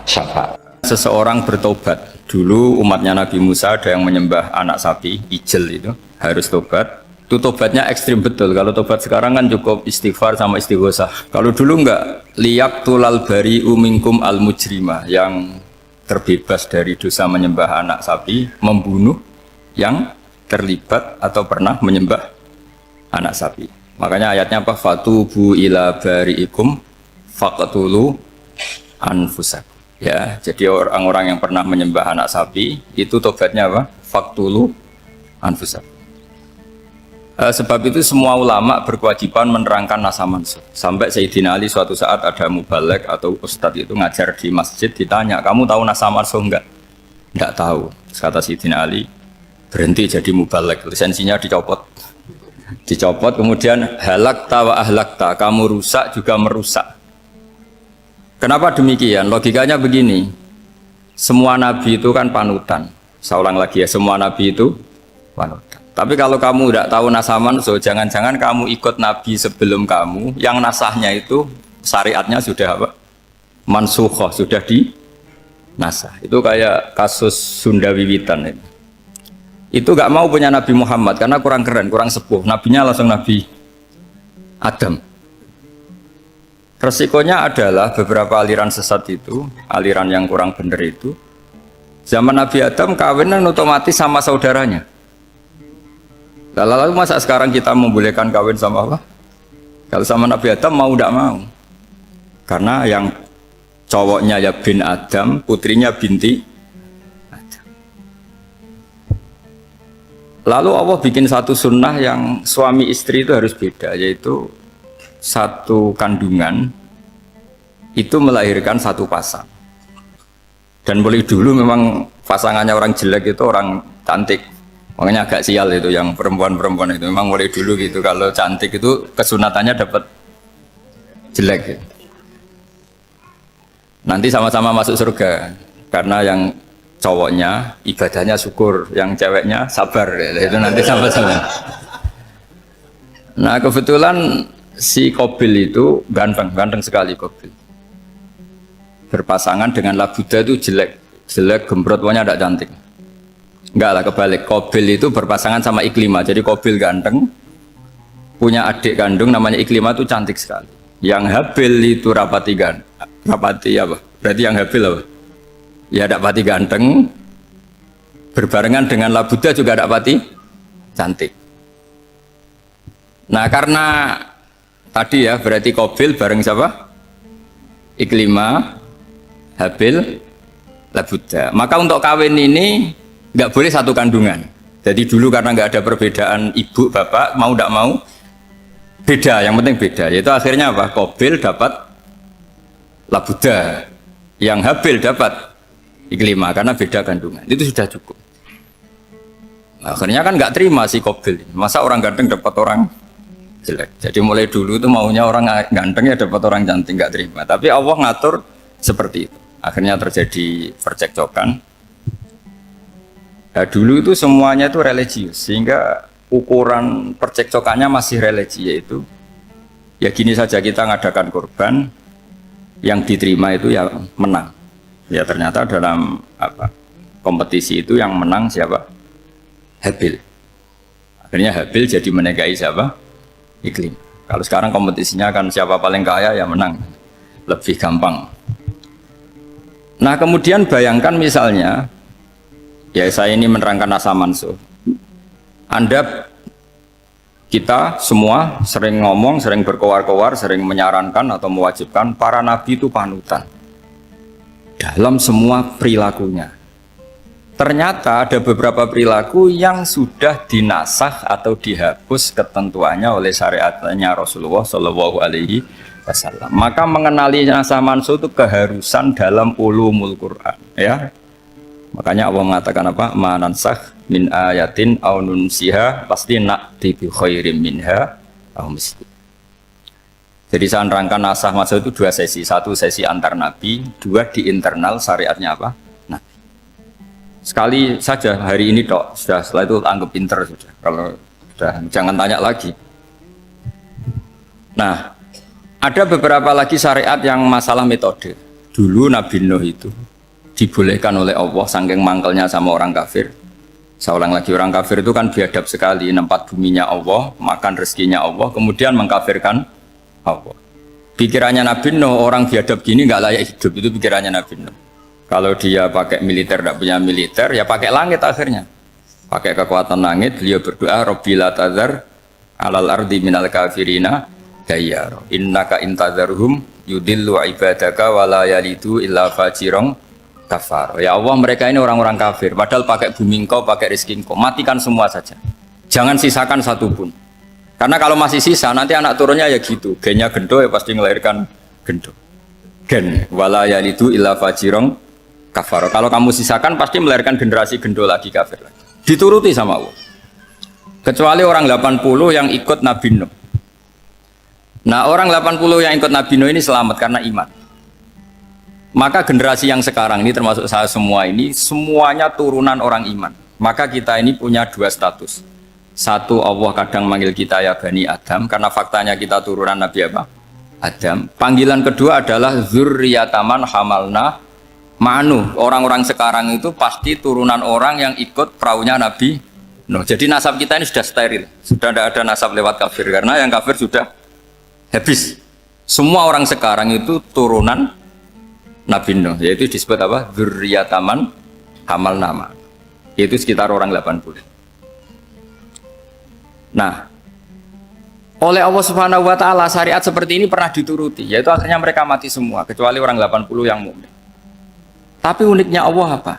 syafaat. Seseorang bertobat. Dulu umatnya Nabi Musa ada yang menyembah anak sapi, ijel itu, harus tobat. Itu tobatnya ekstrim betul. Kalau tobat sekarang kan cukup istighfar sama istighosah. Kalau dulu enggak, liyak tulal bari umingkum al mujrimah, yang terbebas dari dosa menyembah anak sapi, membunuh yang terlibat atau pernah menyembah anak sapi. Makanya ayatnya apa? Fatubu ila bari'ikum faqtulu anfusakum. Ya, jadi orang-orang yang pernah menyembah anak sapi itu tobatnya apa? Faktulu anfusakum. Sebab itu semua ulama berkewajiban menerangkan nasa mansuh. Sampai Sayyidina Ali suatu saat ada mubalek atau ustadz itu ngajar di masjid, ditanya, kamu tahu nasa mansuh enggak? Enggak tahu. Kata Sayyidina Ali, berhenti jadi mubalek, lisensinya dicopot. Dicopot, kemudian halakta wa ahlakta, kamu rusak juga merusak. Kenapa demikian? Logikanya begini, semua nabi itu kan panutan. Saya ulang lagi ya, semua nabi itu panutan. Tapi kalau kamu tidak tahu nasaman, so jangan-jangan kamu ikut nabi sebelum kamu, yang nasahnya itu syariatnya sudah apa? Mansukhoh, sudah di nasah. Itu kayak kasus Sunda Wiwitan itu. Itu gak mau punya Nabi Muhammad karena kurang keren, kurang sepuh. Nabinya langsung Nabi Adam. Resikonya adalah beberapa aliran sesat itu, aliran yang kurang benar itu, zaman Nabi Adam kawinan otomatis sama saudaranya. Lalu masa sekarang kita membolehkan kawin sama apa? Kalau sama Nabi Adam mau tidak mau. Karena yang cowoknya ya bin Adam, putrinya binti Adam. Lalu Allah bikin satu sunnah yang suami istri itu harus beda, yaitu satu kandungan itu melahirkan satu pasang. Dan boleh dulu memang pasangannya orang jelek itu orang cantik, makanya agak sial itu yang perempuan-perempuan itu memang boleh dulu gitu. Kalau cantik itu kesunatannya dapat jelek gitu. Nanti sama-sama masuk surga karena yang cowoknya ibadahnya syukur, yang ceweknya sabar itu nanti sama-sama. Nah kebetulan si Qabil itu ganteng sekali Qabil. Berpasangan dengan Labuda itu jelek, gembrot, pokoknya tidak cantik. Enggak lah, kebalik. Qabil itu berpasangan sama Iklimah. Jadi Qabil ganteng, punya adik kandung namanya Iklimah itu cantik sekali. Yang Habil itu rapati apa? Berarti yang Habil apa? Ya rapati ganteng, berbarengan dengan Labuda juga rapati cantik. Nah karena tadi ya, berarti Qabil bareng siapa? Iklimah, Habil, Labuda. Maka untuk kawin ini nggak boleh satu kandungan. Jadi dulu karena nggak ada perbedaan ibu bapak, mau tidak mau beda. Yang penting beda. Yaitu akhirnya apa? Qabil dapat Labuda, yang Habil dapat Iklimah karena beda kandungan. Itu sudah cukup. Akhirnya kan nggak terima si Qabil. Masa orang ganteng dapat orang jelek. Jadi mulai dulu itu maunya orang ganteng ya dapat orang cantik, nggak terima. Tapi Allah ngatur seperti itu. Akhirnya terjadi percekcokan. Nah, dulu itu semuanya itu religius, sehingga ukuran percekcokannya masih religi, yaitu ya gini saja, kita ngadakan korban, yang diterima itu ya menang. Ya ternyata dalam kompetisi itu yang menang siapa? Habil. Akhirnya Habil jadi menikahi siapa? Iklim. Kalau sekarang kompetisinya kan siapa paling kaya ya menang, lebih gampang. Nah kemudian bayangkan misalnya, ya saya ini menerangkan asa mansuh. Kita semua sering ngomong, sering berkoar-koar, sering menyarankan atau mewajibkan para nabi itu panutan dalam semua perilakunya. Ternyata ada beberapa perilaku yang sudah dinasakh atau dihapus ketentuannya oleh syariatnya Rasulullah Shallallahu Alaihi Wasallam. Maka mengenali nasakh mansuh itu keharusan dalam ulumul Quran, ya. Makanya Allah mengatakan apa? Ma nansakh min ayatin aw nunsiha pasti na'ti bi khairim minha aw misli. Jadi saya nerangkan nasakh mansuh itu dua sesi. Satu sesi antar nabi, dua di internal syariatnya apa? Nabi. Sekali saja hari ini tok, sudah, setelah itu anggap pinter sudah. Kalau sudah jangan tanya lagi. Nah, ada beberapa lagi syariat yang masalah metode. Dulu Nabi Nuh itu dibolehkan oleh Allah saking mangkelnya sama orang kafir. Saya ulang lagi, orang kafir itu kan biadab sekali, nempat buminya Allah, makan rezekinya Allah, kemudian mengkafirkan Allah. Pikirannya Nabi Nuh, orang biadab gini nggak layak hidup, itu pikirannya Nabi Nuh. Kalau dia pakai militer, tidak punya militer, ya pakai langit akhirnya. Pakai kekuatan langit, beliau berdoa, Rabbi la tazar alal ardi minal kafirina dayyar. Innaka intazarhum yudillu ibadaka wala yalidu illa fajirong kafar. Ya Allah, mereka ini orang-orang kafir, padahal pakai bumi engkau, pakai rezeki engkau, matikan semua saja, jangan sisakan satupun. Karena kalau masih sisa, nanti anak turunnya ya gitu, gennya gendo ya pasti melahirkan gendo. Gen wala yalidu illa fajirong kafar. Kalau kamu sisakan pasti melahirkan generasi gendo lagi, kafir lagi. Dituruti sama Allah. Kecuali orang 80 yang ikut Nabi Nuh. Nah, orang 80 yang ikut Nabi Nuh ini selamat karena iman. Maka generasi yang sekarang ini termasuk saya semua ini semuanya turunan orang iman. Maka kita ini punya dua status. Satu, Allah kadang manggil kita ya Bani Adam karena faktanya kita turunan Nabi apa? Adam. Panggilan kedua adalah zurriyataman hamalna ma'nu. Orang-orang sekarang itu pasti turunan orang yang ikut perahunya Nabi Nuh. Jadi nasab kita ini sudah steril. Sudah tidak ada nasab lewat kafir karena yang kafir sudah habis. Semua orang sekarang itu turunan Nabi Nuh, yaitu disebut apa? Dzurriyyataman hamal nama. Itu sekitar orang 80. Nah, oleh Allah Subhanahu wa taala syariat seperti ini pernah dituruti, yaitu akhirnya mereka mati semua kecuali orang 80 yang mukmin. Tapi uniknya Allah apa?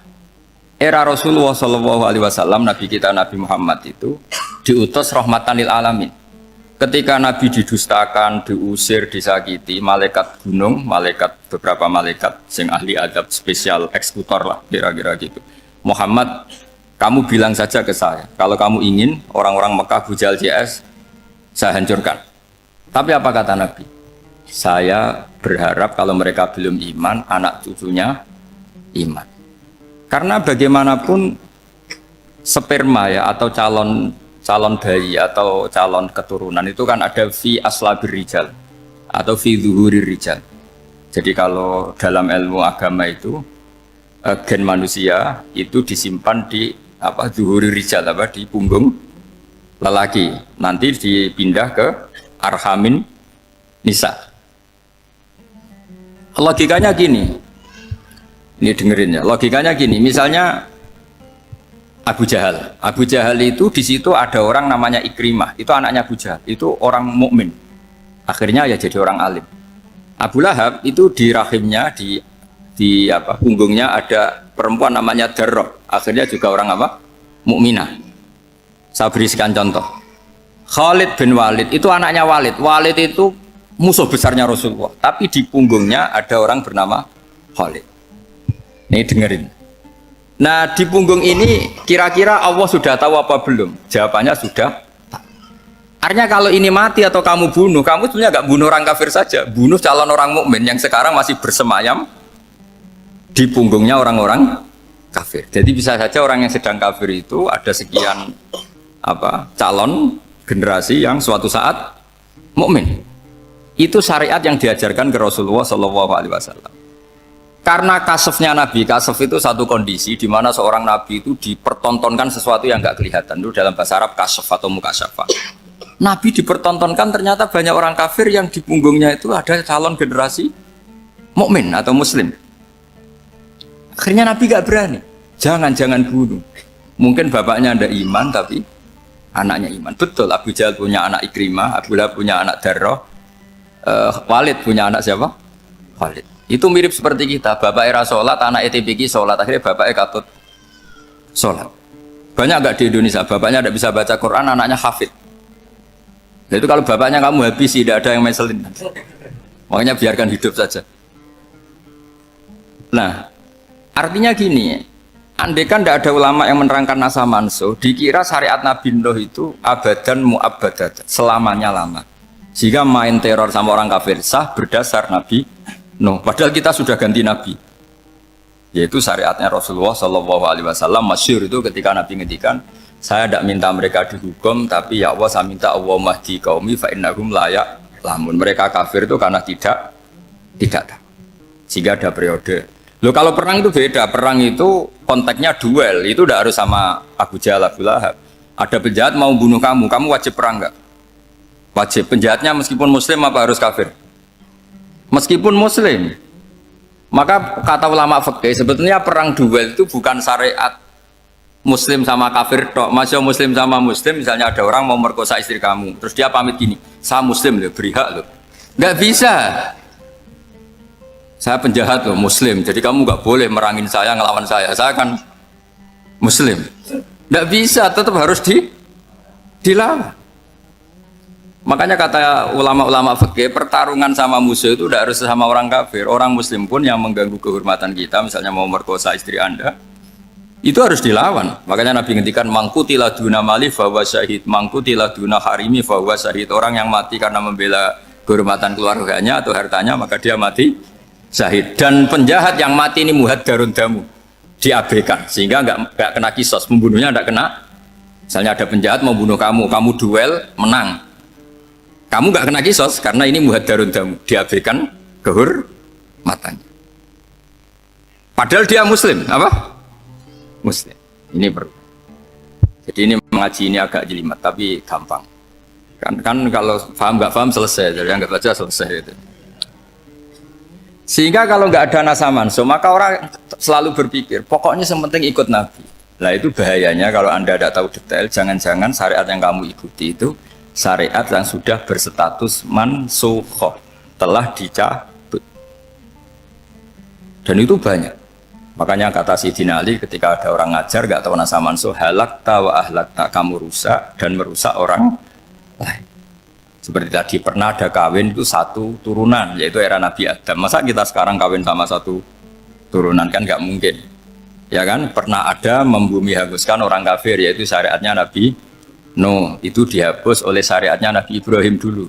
Era Rasulullah Shallallahu Alaihi Wasallam, Nabi kita Nabi Muhammad itu diutus rahmatan lil alamin. Ketika Nabi didustakan, diusir, disakiti, malaikat gunung, beberapa malaikat sing ahli adab spesial eksekutor lah, kira-kira gitu. Muhammad, kamu bilang saja ke saya, kalau kamu ingin orang-orang Mekah bujal CS, saya hancurkan. Tapi apa kata Nabi? Saya berharap kalau mereka belum iman, anak cucunya iman. Karena bagaimanapun sperma ya atau calon bayi atau calon keturunan itu kan ada fi aslabir rijal atau fi zuhurir rijal. Jadi kalau dalam ilmu agama itu gen manusia itu disimpan di zuhurir rijal di punggung lelaki, nanti dipindah ke arhamin nisa. Logikanya gini, ini dengerin ya, logikanya gini, misalnya Abu Jahal itu di situ ada orang namanya Ikrimah, itu anaknya Abu Jahal, itu orang mukmin. Akhirnya ya jadi orang alim. Abu Lahab itu di rahimnya di punggungnya ada perempuan namanya Darrah, akhirnya juga orang mukminah. Saya berikan contoh. Khalid bin Walid itu anaknya Walid. Walid itu musuh besarnya Rasulullah, tapi di punggungnya ada orang bernama Khalid. Ini dengerin. Nah di punggung ini kira-kira Allah sudah tahu apa belum? Jawabannya sudah. Artinya kalau ini mati atau kamu bunuh, kamu sebenarnya nggak bunuh orang kafir saja, bunuh calon orang mukmin yang sekarang masih bersemayam di punggungnya orang-orang kafir. Jadi bisa saja orang yang sedang kafir itu ada sekian calon generasi yang suatu saat mukmin. Itu syariat yang diajarkan ke Rasulullah Shallallahu Alaihi Wasallam. Karena kasefnya Nabi, kasef itu satu kondisi di mana seorang Nabi itu dipertontonkan sesuatu yang nggak kelihatan. Itu dalam bahasa Arab kasef atau mukasyafa. Nabi dipertontonkan ternyata banyak orang kafir yang di punggungnya itu ada calon generasi mukmin atau muslim. Akhirnya Nabi gak berani. Jangan bunuh. Mungkin bapaknya ada iman tapi anaknya iman. Betul, Abu Jahal punya anak Ikrimah, Abu Lahab punya anak Darrah, Walid punya anak siapa? Walid. Itu mirip seperti kita. Bapak era sholat, anak ETPK sholat. Akhirnya bapaknya katut sholat. Banyak gak di Indonesia? Bapaknya tidak bisa baca Quran, anaknya hafid. Nah, itu kalau bapaknya kamu habis, tidak ada yang meselin. Makanya biarkan hidup saja. Nah, artinya gini, andai kan tidak ada ulama yang menerangkan nasa mansuh, dikira syariat Nabi Nuh itu abadan mu'abbadat, selamanya lama. Sehingga main teror sama orang kafir sah berdasar Nabi Nuh. Padahal kita sudah ganti Nabi. Yaitu syariatnya Rasulullah Shallallahu Alaihi Wasallam. Masyhur itu ketika Nabi ngendikan, saya tidak minta mereka dihukum, tapi ya Allah saya minta Allah mahdi qaumi fa innahum layak lamun. Mereka kafir itu karena tidak tahu. Sehingga ada periode. Loh kalau perang itu beda. Perang itu konteksnya duel. Itu tidak harus sama Abu Jahal, Abu Lahab. Ada penjahat mau bunuh kamu wajib perang enggak? Wajib. Penjahatnya meskipun muslim apa harus kafir? Meskipun muslim. Maka kata ulama fikih sebetulnya perang duel itu bukan syariat muslim sama kafir tok. Masih muslim sama muslim, misalnya ada orang mau merkosa istri kamu, terus dia pamit gini, saya muslim loh, beri hak loh. Nggak bisa. Saya penjahat loh, muslim, jadi kamu nggak boleh merangin saya, ngelawan saya kan muslim. Nggak bisa, tetap harus dilawan. Makanya kata ulama-ulama fikih, pertarungan sama musuh itu tidak harus sama orang kafir. Orang muslim pun yang mengganggu kehormatan kita, misalnya mau merkosa istri Anda, itu harus dilawan. Makanya Nabi ngendikan mangkutila duna mali fahuwa syahid, mangkutila duna harimi fahuwa syahid. Orang yang mati karena membela kehormatan keluarganya atau hartanya, maka dia mati syahid. Dan penjahat yang mati ini muhaddarun damu, diabaikan sehingga nggak kena kisos, pembunuhnya nggak kena. Misalnya ada penjahat mau bunuh kamu duel menang, kamu nggak kena kisos karena ini muhaddarun damu, diabaikan kehormatannya. Padahal dia muslim, apa? Muslim. Ini perlu. Jadi ini mengaji ini agak jelimet tapi gampang. Kan kalau paham nggak paham selesai, jadi nggak baca selesai itu. Sehingga kalau nggak ada nasa mansuh, maka orang selalu berpikir pokoknya sementing ikut Nabi. Nah itu bahayanya kalau Anda tidak tahu detail, jangan-jangan syariat yang kamu ikuti itu syariat yang sudah berstatus mansukhoh, telah dicabut. Dan itu banyak. Makanya kata Sayyidina Ali ketika ada orang ngajar gak tahu nasa mansuh, halakta wa ahlakta, kamu rusak dan merusak orang lain. Seperti tadi pernah ada kawin itu satu turunan, yaitu era Nabi Adam. Masa kita sekarang kawin sama satu turunan, kan gak mungkin. Ya kan, pernah ada membumi hanguskan orang kafir, yaitu syariatnya Nabi Nuh. Itu dihapus oleh syariatnya Nabi Ibrahim dulu,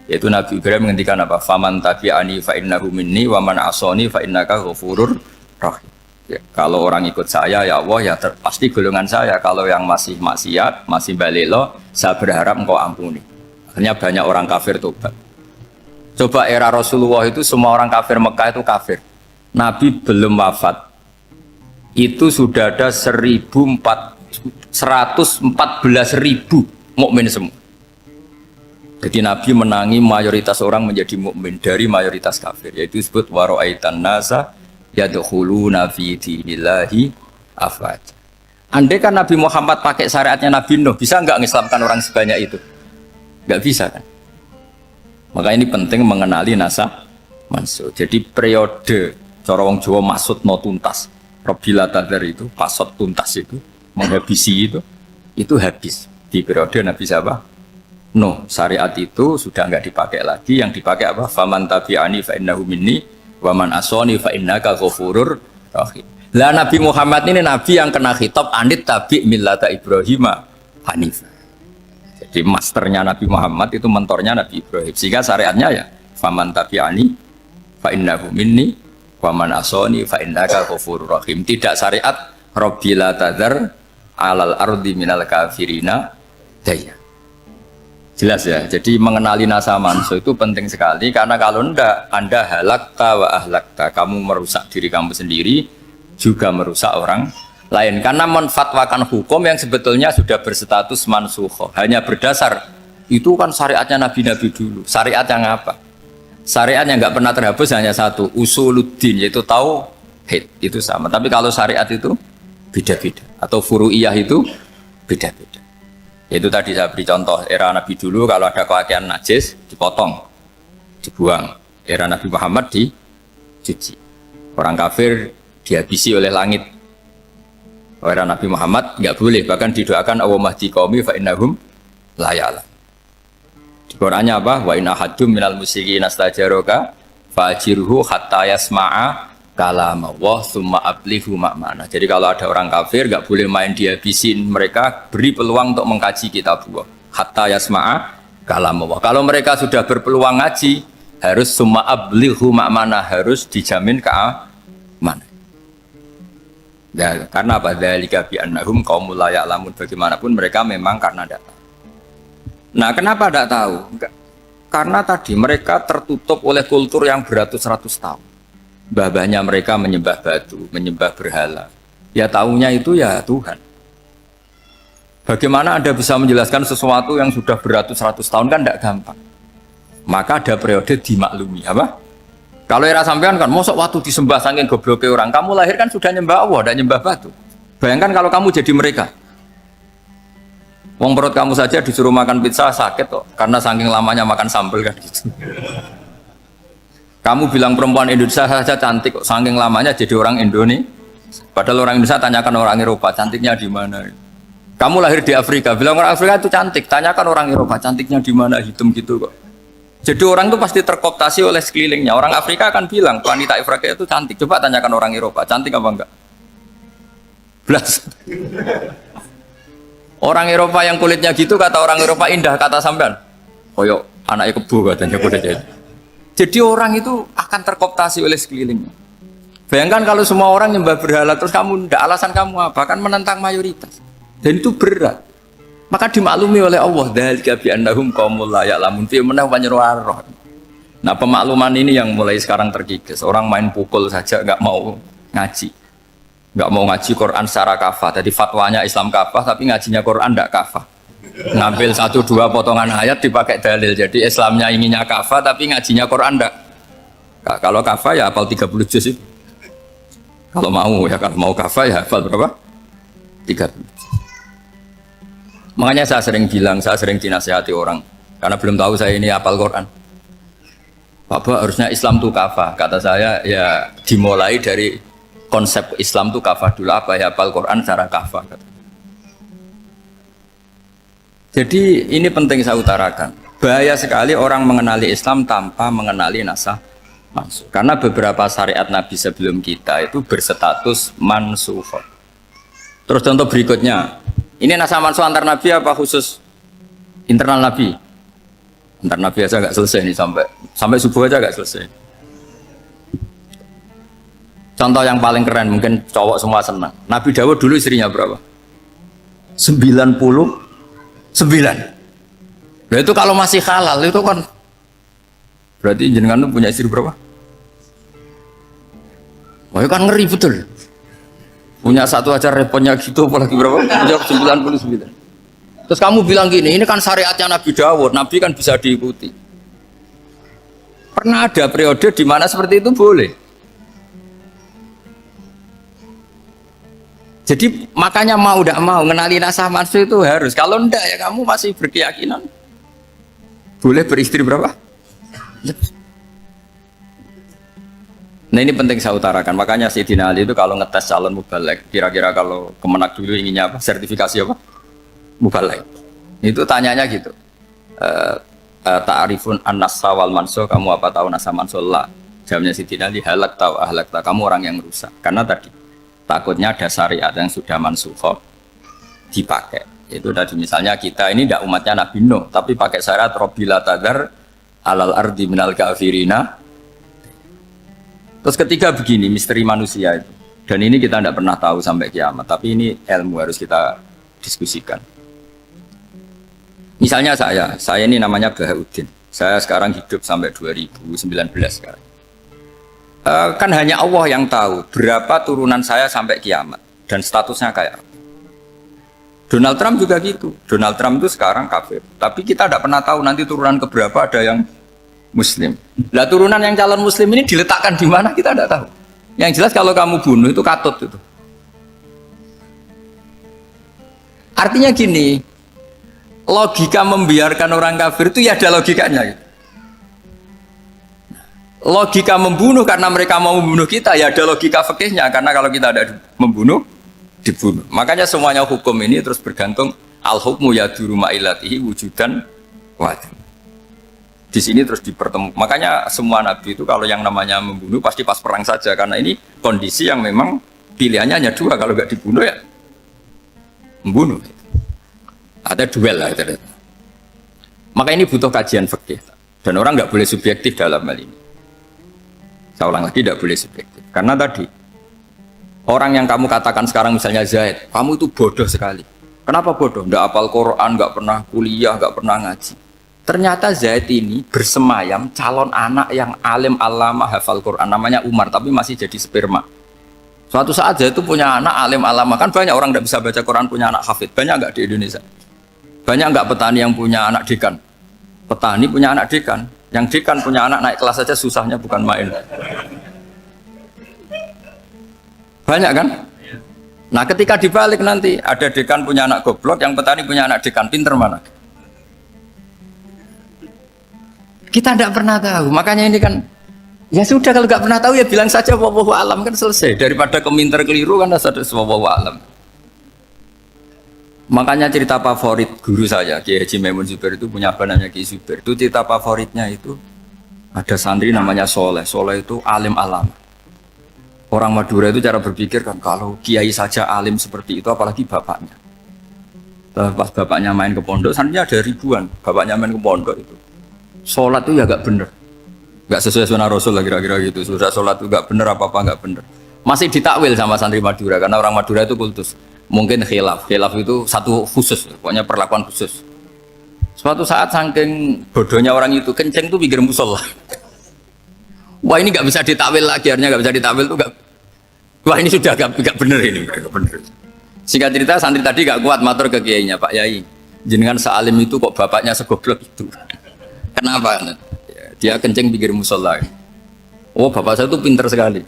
yaitu Nabi Ibrahim menghentikan apa? Faman tabi'ani fa innahu minni wa man asoni fa innaka ghafurur rahim. Ya, kalau orang ikut saya ya Allah ya pasti golongan saya. Kalau yang masih maksiat, masih balelo, saya berharap engkau ampuni. Akhirnya banyak orang kafir tobat. Coba era Rasulullah itu semua orang kafir Mekah itu kafir. Nabi belum wafat, itu sudah ada 114.000 mukmin semua. Jadi Nabi menangi mayoritas orang menjadi mukmin dari mayoritas kafir, yaitu disebut waro'aitan nasa yadkhuluna fi dinillahi afwaj. Andai kan Nabi Muhammad pakai syariatnya Nabi Nuh, bisa nggak mengislamkan orang sebanyak itu? Nggak bisa kan? Maka ini penting mengenali nasa mansuh. Jadi periode cara wong Jawa maksud no tuntas, Robila Tadar itu pasot tuntas itu menghabisi itu habis di periode Nabi siapa? Nuh. Syariat itu sudah nggak dipakai lagi. Yang dipakai apa? Faman tabi'ani fa innahu minni waman asoni fa innaka ghafurur rahim. Lah Nabi Muhammad ini nabi yang kena khitab anit tabi millata Ibrahim hanif. Jadi masternya Nabi Muhammad itu mentornya Nabi Ibrahim. Sehingga syariatnya ya faman tabi'ani fa innahu minni waman asoni fa innaka ghafurur rahim. Tidak syariat Rabbi la tadzar alal ardi minal kafirina daya. Jelas ya. Jadi mengenali nasa manso itu penting sekali karena kalau ndak Anda halakta wa ahlakta, kamu merusak diri kamu sendiri juga merusak orang lain karena menfatwakan hukum yang sebetulnya sudah berstatus mansukh hanya berdasar itu kan syariatnya nabi-nabi dulu. Syariat yang apa? Syariat yang nggak pernah terhapus hanya satu, usuluddin, yaitu tauhid, itu sama. Tapi kalau syariat itu beda-beda atau furu'iyah itu beda-beda. Itu tadi saya beri contoh era Nabi dulu kalau ada pakaian najis dipotong, dibuang. Era Nabi Muhammad dicuci. Orang kafir dihabisi oleh langit. Era Nabi Muhammad nggak boleh, bahkan didoakan Allahumma hdi qaumi fa innahum la ya'lamun. Di Qur'annya apa? Wa in ahadum minal musyrikin nastajaroka fa'jirhu hatta yasma'a kalamullah tsumma ablighu ma'mana. Jadi kalau ada orang kafir nggak boleh main dihabisin, mereka beri peluang untuk mengkaji kitabullah hatta yasma'a kalamullah. Kalau mereka sudah berpeluang ngaji, harus tsumma ablighu ma'mana, harus dijamin keamanan. Ya, karena apa? Dzalika bi annahum qaumul la ya'lamun. Bagaimanapun mereka memang karena tidak tahu. Nah, kenapa tidak tahu? Karena tadi mereka tertutup oleh kultur yang beratus-ratus tahun. Mbah-mbahnya mereka menyembah batu, menyembah berhala. Ya tahunya itu ya Tuhan. Bagaimana Anda bisa menjelaskan sesuatu yang sudah beratus-ratus tahun kan tidak gampang. Maka ada periode dimaklumi, apa? Kalau era sampean kan, mosok waktu disembah saking gobloknya orang, kamu lahir kan sudah nyembah Allah, tidak nyembah batu. Bayangkan kalau kamu jadi mereka. Wong perut kamu saja disuruh makan pizza sakit kok, karena saking lamanya makan sambal kan gitu. Kamu bilang perempuan Indonesia saja cantik kok, saking lamanya jadi orang Indonesia. Padahal orang Indonesia tanyakan orang Eropa, cantiknya di mana? Kamu lahir di Afrika, bilang orang Afrika itu cantik, tanyakan orang Eropa, cantiknya di mana? Hitam gitu kok. Jadi orang itu pasti terkooptasi oleh sekelilingnya. Orang Afrika akan bilang wanita Afrika itu cantik. Coba tanyakan orang Eropa, cantik apa enggak? Belas. Orang Eropa yang kulitnya gitu kata orang Eropa indah, kata sampean koyok anaknya kebo katanya kuda jadi. Jadi orang itu akan terkooptasi oleh sekelilingnya. Bayangkan kalau semua orang nyembah berhala terus kamu ndak, alasan kamu apa? Kan menentang mayoritas. Dan itu berat. Maka dimaklumi oleh Allah dzalika bi annahum qaumul la ya'lamun fi manah panyeruarah. Nah, pemakluman ini yang mulai sekarang terkikis. Orang main pukul saja nggak mau ngaji. Nggak mau ngaji Quran secara kafah. Jadi fatwanya Islam kafah tapi ngajinya Quran nggak kafah. Ngambil 1-2 potongan ayat dipakai dalil. Jadi Islamnya inginnya kafah tapi ngajinya Quran nggak. Kalau kafah ya hafal 30 juz itu. Kalau mau ya, kalau mau kafah ya hafal berapa? 30. Makanya saya sering bilang, saya sering dinasihati orang karena belum tahu saya ini hafal Quran. Bapak harusnya Islam itu kafah. Kata saya ya dimulai dari konsep Islam itu kafah dulu, apa ya hafal Quran secara kafah. Jadi ini penting saya utarakan. Bahaya sekali orang mengenali Islam tanpa mengenali nasah mansukh. Karena beberapa syariat Nabi sebelum kita itu berstatus mansukh. Terus contoh berikutnya, ini nasah mansukh antar Nabi apa khusus internal Nabi? Antar Nabi aja nggak selesai nih sampai subuh aja nggak selesai. Contoh yang paling keren, mungkin cowok semua senang. Nabi Dawud dulu istrinya berapa? 99. Nah itu kalau masih halal itu kan berarti jenengan tuh punya istri berapa? Wah kan ngeri betul. Punya satu aja repotnya gitu, apalagi berapa? Punya 99. Terus kamu bilang gini, ini kan syariatnya Nabi Dawud, Nabi kan bisa diikuti. Pernah ada periode di mana seperti itu boleh. Jadi makanya mau tidak mau mengenali nasah mansukh itu harus. Kalau enggak ya kamu masih berkeyakinan boleh beristri berapa? Nah ini penting saya utarakan. Makanya Sayyidina Ali itu kalau ngetes calon mubaligh, kira-kira kalau Kemenak dulu inginnya apa? Sertifikasi apa? Mubaligh. Itu tanyanya gitu. Ta'rifun an-nassa wal mansukh, kamu apa tahu nasah mansukh? La. Jawabnya Sayyidina Ali, halak tahu ahlak tahu, kamu orang yang rusak. Karena tadi takutnya ada syariat yang sudah mansukh dipakai. Itu tadi misalnya kita ini tidak umatnya Nabi Nuh, tapi pakai syarat Rabbi la tadzar alal ardi minal kafirina. Terus ketiga begini, misteri manusia itu. Dan ini kita tidak pernah tahu sampai kiamat, tapi ini ilmu harus kita diskusikan. Misalnya saya ini namanya Bahauddin. Saya sekarang hidup sampai 2019 sekarang. Kan hanya Allah yang tahu berapa turunan saya sampai kiamat dan statusnya kayak apa. Donald Trump juga gitu. Donald Trump itu sekarang kafir, tapi kita tidak pernah tahu nanti turunan keberapa ada yang Muslim. Lah turunan yang calon Muslim ini diletakkan di mana kita tidak tahu. Yang jelas kalau kamu bunuh itu katut itu. Artinya gini, logika membiarkan orang kafir itu ya ada logikanya. Logika membunuh karena mereka mau membunuh kita ya ada logika fikihnya, karena kalau kita ada membunuh dibunuh. Makanya semuanya hukum ini terus bergantung al-hukmu yaduru ma'ilatihi wujudan wajib. Di sini terus dipertemukan. Makanya semua nabi itu kalau yang namanya membunuh pasti pas perang saja, karena ini kondisi yang memang pilihannya hanya dua, kalau nggak dibunuh ya membunuh. Ada duel lah. Maka ini butuh kajian fikih dan orang nggak boleh subjektif dalam hal ini. Saya ulang lagi, tidak boleh subjektif karena tadi orang yang kamu katakan sekarang misalnya Zaid, kamu itu bodoh sekali. Kenapa bodoh? Nggak hafal Quran, nggak pernah kuliah, nggak pernah ngaji. Ternyata Zaid ini bersemayam calon anak yang alim alama hafal Quran, namanya Umar, tapi masih jadi sperma. Suatu saat Zaid itu punya anak alim alama, kan banyak orang tidak bisa baca Quran punya anak hafid, banyak nggak di Indonesia? Banyak nggak petani yang punya anak dekan? Petani punya anak dekan, yang dekan punya anak naik kelas saja susahnya bukan main. Banyak kan? Nah ketika dibalik nanti ada dekan punya anak goblok, yang petani punya anak dekan, pinter mana? Kita tidak pernah tahu, makanya ini kan ya sudah, kalau nggak pernah tahu ya bilang saja wallahu alam, kan selesai, daripada keminter keliru kan ada wallahu alam. Makanya cerita favorit guru saya Kiai Haji Maimun Zubair itu punya apa namanya Kiai Zubair, itu cerita favoritnya itu ada santri namanya Soleh. Soleh itu alim alama. Orang Madura itu cara berpikir kan kalau kiai saja alim seperti itu apalagi bapaknya. Pas bapaknya main ke pondok, santrinya ada ribuan, bapaknya main ke pondok itu sholat itu ya gak bener, gak sesuai sunnah Rasul lah kira-kira gitu. Sudah sholat itu gak bener, apa-apa gak bener, masih ditakwil sama santri Madura, karena orang Madura itu kultus. Mungkin khilaf itu satu khusus, pokoknya perlakuan khusus. Suatu saat saking bodohnya orang itu, kenceng tuh pikir musola. Wah ini gak bisa ditakwil lagi, akhirnya gak bisa ditakwil tuh gak. Wah ini sudah gak bener ini, gak bener. Singkat cerita santri tadi gak kuat matur ke kiainya, Pak Yai, jenengan sealim itu kok bapaknya segoblok itu. Kenapa? Dia kenceng pikir musola. Oh bapak saya itu pinter sekali.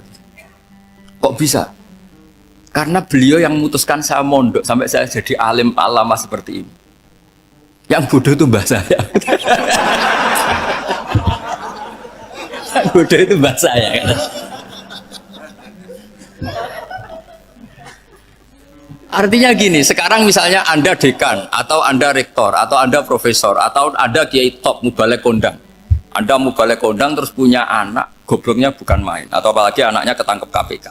Kok bisa? Karena beliau yang memutuskan saya mondok sampai saya jadi alim alama seperti ini. Yang bodoh itu mbah saya. Yang bodoh itu mbah saya. Artinya gini, sekarang misalnya Anda dekan, atau Anda rektor, atau Anda profesor, atau Anda kiai top mubalek kondang. Anda mubalek kondang terus punya anak, gobloknya bukan main, atau apalagi anaknya ketangkep KPK.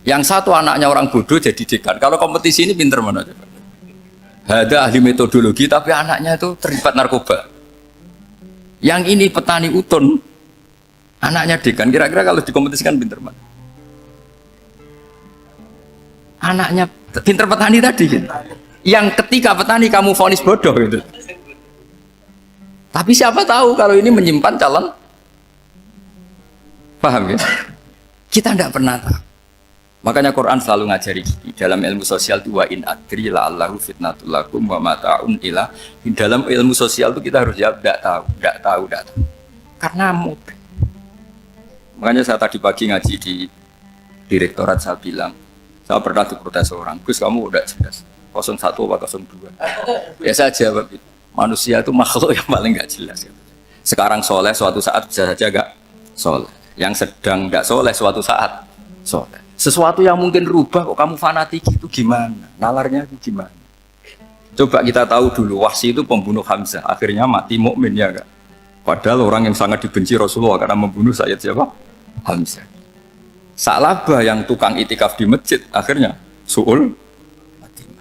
Yang satu anaknya orang bodoh jadi dekan. Kalau kompetisi ini pinter mana coba? Ada ahli metodologi tapi anaknya itu terlibat narkoba. Yang ini petani utun, anaknya dekan. Kira-kira kalau dikompetisikan pinter mana? Anaknya pinter petani tadi gitu. Yang ketika petani kamu vonis bodoh gitu. Tapi siapa tahu kalau ini menyimpan calon, paham ya? Kita tidak pernah tahu. Makanya Quran selalu ngajari dalam ilmu sosial itu wa in adri la'allahu fitnatul lakum wa mata'un ila. Di dalam ilmu sosial itu kita harus jawab tidak tahu. Karena mudah. Makanya saya tadi pagi ngaji di direktorat, saya bilang, saya pernah diprotes orang, Gus kamu udah jelas 01 apa 02. Ya saya jawab, manusia itu makhluk yang paling gak jelas. Sekarang soleh, suatu saat bisa saja gak soleh. Yang sedang gak soleh, suatu saat soleh. Sesuatu yang mungkin rubah kok kamu fanatik itu gimana? Nalarnya itu gimana? Coba kita tahu dulu, Wahsy itu pembunuh Hamzah, akhirnya mati mukmin ya gak? Padahal orang yang sangat dibenci Rasulullah karena membunuh Sayyid siapa? Hamzah. Sa'labah yang tukang itikaf di masjid, akhirnya su'ul.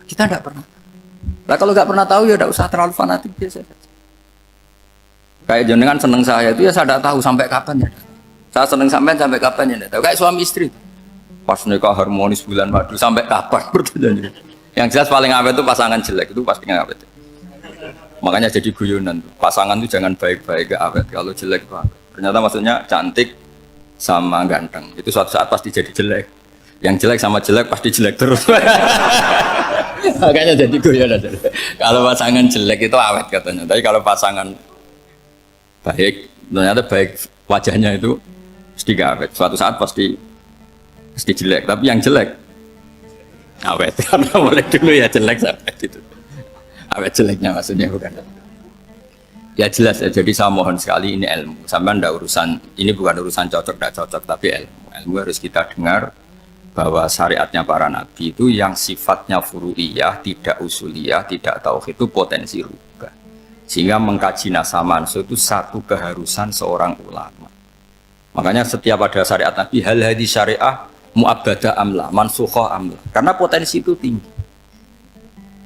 Kita tidak pernah. Nah kalau nggak pernah tahu ya tidak usah terlalu fanatik biasa saja. Kayak jenengan seneng saya itu ya saya tidak tahu sampai kapan ya. Saya seneng sampai kapan ya tidak tahu. Kayak suami istri. pas nikah harmonis bulan madu sampai kapan pertanyaannya. Yang jelas paling awet itu pasangan jelek itu pasti nggak awet. Makanya jadi guyonan tuh. Pasangan tuh jangan baik-baik gak awet, kalau jelek tuh awet. Ternyata maksudnya cantik sama ganteng itu suatu saat pasti jadi jelek. Yang jelek sama jelek pasti jelek terus. Makanya jadi guyonan. Kalau pasangan jelek itu awet katanya. Tapi kalau pasangan baik, ternyata baik wajahnya itu pasti gak awet. Suatu saat pasti jelek. Tapi yang jelek awet. Karena mulai dulu ya jelek sampai itu. Awet jeleknya maksudnya bukan. Ya jelas ya. Jadi saya mohon sekali ini ilmu. Sampai ndak urusan ini bukan urusan cocok tidak cocok tapi ilmu. Ilmu harus kita dengar bahwa syariatnya para nabi itu yang sifatnya furu'iyah, tidak usuliyah, tidak tauhid itu potensi rubah. Sehingga mengkaji nasah mansukh itu satu keharusan seorang ulama. Makanya setiap ada syariat nabi hal hadis syariah mu'abbadah amla, mansukhah amla. Karena potensi itu tinggi.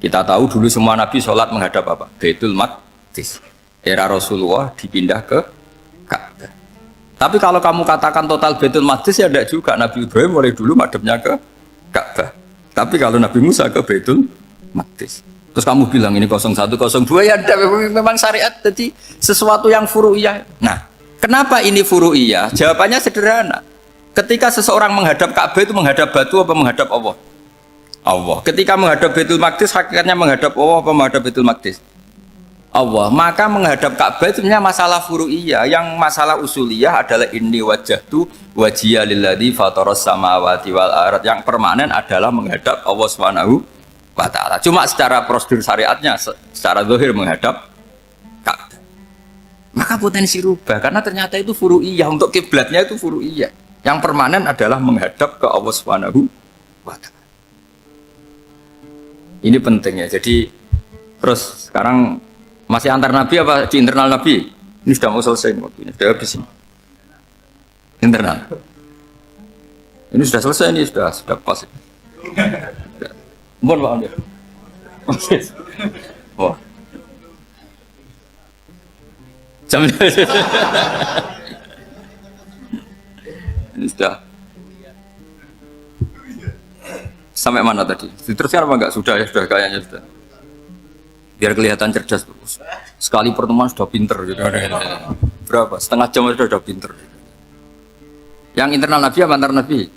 Kita tahu dulu semua nabi sholat menghadap apa? Baitul Maqdis. Era Rasulullah dipindah ke Ka'bah. Tapi kalau kamu katakan total Baitul Maqdis ya tidak juga. Nabi Ibrahim mulai dulu madhabnya ke Ka'bah. Tapi kalau Nabi Musa ke Baitul Maqdis. Terus kamu bilang ini 01, 02 ya ada memang syariat jadi sesuatu yang furu'iyah. Nah, kenapa ini furu'iyah? Jawabannya sederhana. Ketika seseorang menghadap Ka'bah itu menghadap batu apa menghadap Allah? Allah. Ketika menghadap Baitul Maqdis hakikatnya menghadap Allah apa menghadap Baitul Maqdis? Allah. Maka menghadap Ka'bah itu sebenarnya masalah furu'iyah. Yang masalah usuliyah adalah inni wajjahtu wajhiya lilladzi fataras samawati wal ardh. Yang permanen adalah menghadap Allah Subhanahu wa taala. Cuma secara prosedur syariatnya secara zahir menghadap Ka'bah. Maka potensi rubah karena ternyata itu furu'iyah, untuk kiblatnya itu furu'iyah. Yang permanen adalah menghadap ke Allah Subhanahu wa taala. Ini penting ya. Jadi terus sekarang masih antar nabi apa di internal nabi? Ini sudah mau selesai ini waktunya, sudah habis ini. Internal. Ini sudah selesai ini sudah pas. Mohon Pak Andi. Oh. Jam ini sudah. Sampai mana tadi? Diteruskan apa enggak? Sudah ya, sudah kayaknya sudah. Biar kelihatan cerdas terus. Sekali pertemuan sudah pinter gitu. Berapa? Setengah jam sudah pinter. Yang internal nabi apa antar nabi?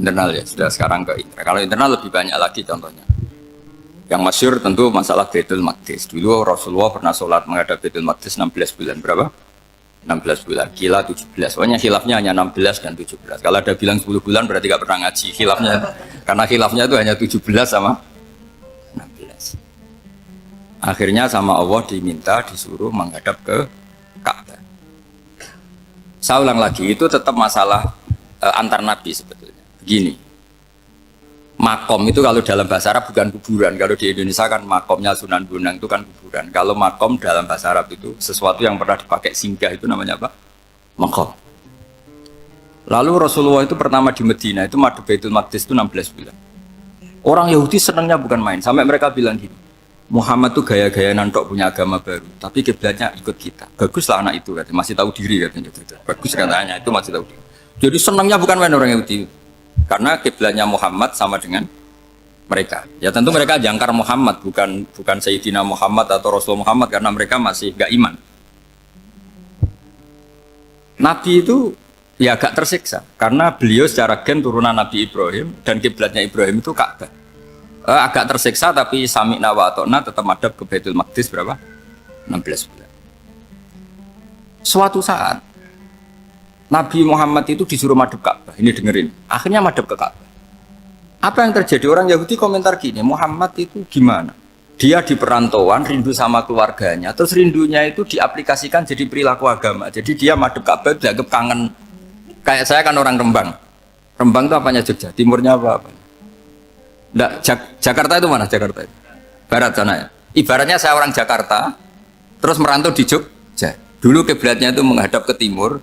Internal ya, sudah sekarang ke internal. Kalau internal lebih banyak lagi contohnya. Yang masyhur tentu masalah Baitul Maqdis. Dulu Rasulullah pernah sholat menghadap Baitul Maqdis 16 bulan. Berapa? 16 bulan, kila 17. Pokoknya khilafnya hanya 16 dan 17. Kalau ada bilang 10 bulan berarti gak pernah ngaji. Khilafnya, karena khilafnya itu hanya 17 sama 16. Akhirnya sama Allah diminta, disuruh menghadap ke Ka'bah. Saya ulang lagi, itu tetap masalah antar nabi sebetulnya. Begini, makom itu kalau dalam bahasa Arab bukan kuburan. Kalau di Indonesia kan makomnya Sunan Bonang itu kan kuburan. Kalau makom dalam bahasa Arab itu sesuatu yang pernah dipakai singgah itu namanya apa? Makom. Lalu Rasulullah itu pertama di Medina itu madhab Baitul Maqdis itu 16 bulan. Orang Yahudi senangnya bukan main. Sampai mereka bilang gini, Muhammad tuh gaya-gaya nantok punya agama baru. Tapi kiblatnya ikut kita. Baguslah anak itu katanya. Masih tahu diri katanya. Bagus katanya itu masih tahu diri. Jadi senangnya bukan main orang Yahudi. Karena kiblatnya Muhammad sama dengan mereka. Ya tentu mereka jangkar Muhammad, bukan Sayyidina Muhammad atau Rasul Muhammad karena mereka masih gak iman. Nabi itu ya agak tersiksa karena beliau secara gen turunan Nabi Ibrahim dan kiblatnya Ibrahim itu Ka'bah. Agak tersiksa tapi sami'na wa ata'na tetap madhab ke Baitul Maqdis berapa? 16 bulan. Suatu saat Nabi Muhammad itu disuruh madhab Ka'bah. Ini dengerin. Akhirnya madhab ke Ka'bah. Apa yang terjadi? Orang Yahudi komentar gini, Muhammad itu gimana? Dia di perantauan, rindu sama keluarganya. Terus rindunya itu diaplikasikan jadi perilaku agama. Jadi dia madhab Ka'bah dianggap kangen. Kayak saya kan orang Rembang. Rembang itu apanya Jogja? Timurnya apa? Nggak, Jakarta itu mana Jakarta itu? Barat sana ya? Ibaratnya saya orang Jakarta, terus merantau di Jogja. Dulu kiblatnya itu menghadap ke timur,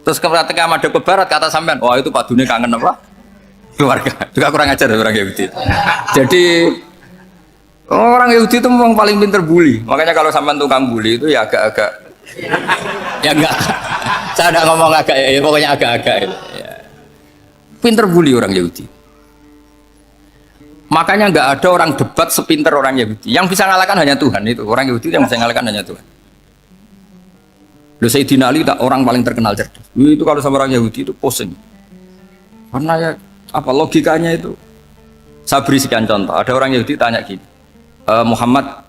terus ketika madhab ke barat kata sampean, wah itu padune kangen apa? Keluarga. Juga kurang ajar orang Yahudi. Jadi orang Yahudi itu memang paling pinter bully. Makanya kalau sampean tukang bully itu ya agak-agak ya enggak. Saya enggak ngomong agak ya, pokoknya agak-agak ya. Pinter bully orang Yahudi. Makanya nggak ada orang debat sepinter orang Yahudi. Yang bisa ngalahkan hanya Tuhan itu. Orang Yahudi yang bisa ngalahkan hanya Tuhan. Loh, Sayyidina Ali tak orang paling terkenal cerdas. Itu kalau sama orang Yahudi itu pusing. Karena ya apa logikanya itu. Saya beri sekian contoh. Ada orang Yahudi tanya gini, Muhammad,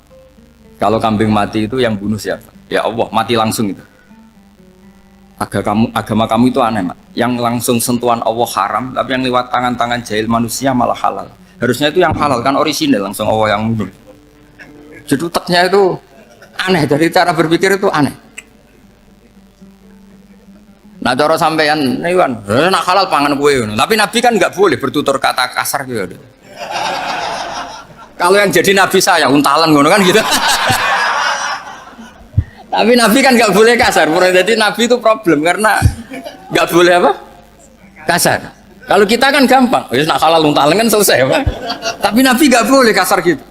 kalau kambing mati itu yang bunuh siapa? Ya Allah, mati langsung itu. Agama kamu itu aneh, Mak. Yang langsung sentuhan Allah haram, tapi yang lewat tangan-tangan jahil manusia malah halal. Harusnya itu yang halal, kan orisinal langsung Allah yang bunuh. Jeduteknya itu aneh, dari cara berpikir itu aneh. Nah cara sampean nih kan, nak halal pangan kue, tapi Nabi kan nggak boleh bertutur kata kasar gitu. Kalau yang jadi Nabi saya untalan ngono kan gitu. Tapi Nabi kan nggak boleh kasar. Jadi Nabi itu problem karena nggak boleh apa? Kasar. Kalau kita kan gampang, ya nak halal untalan kan selesai, apa? Tapi Nabi nggak boleh kasar gitu.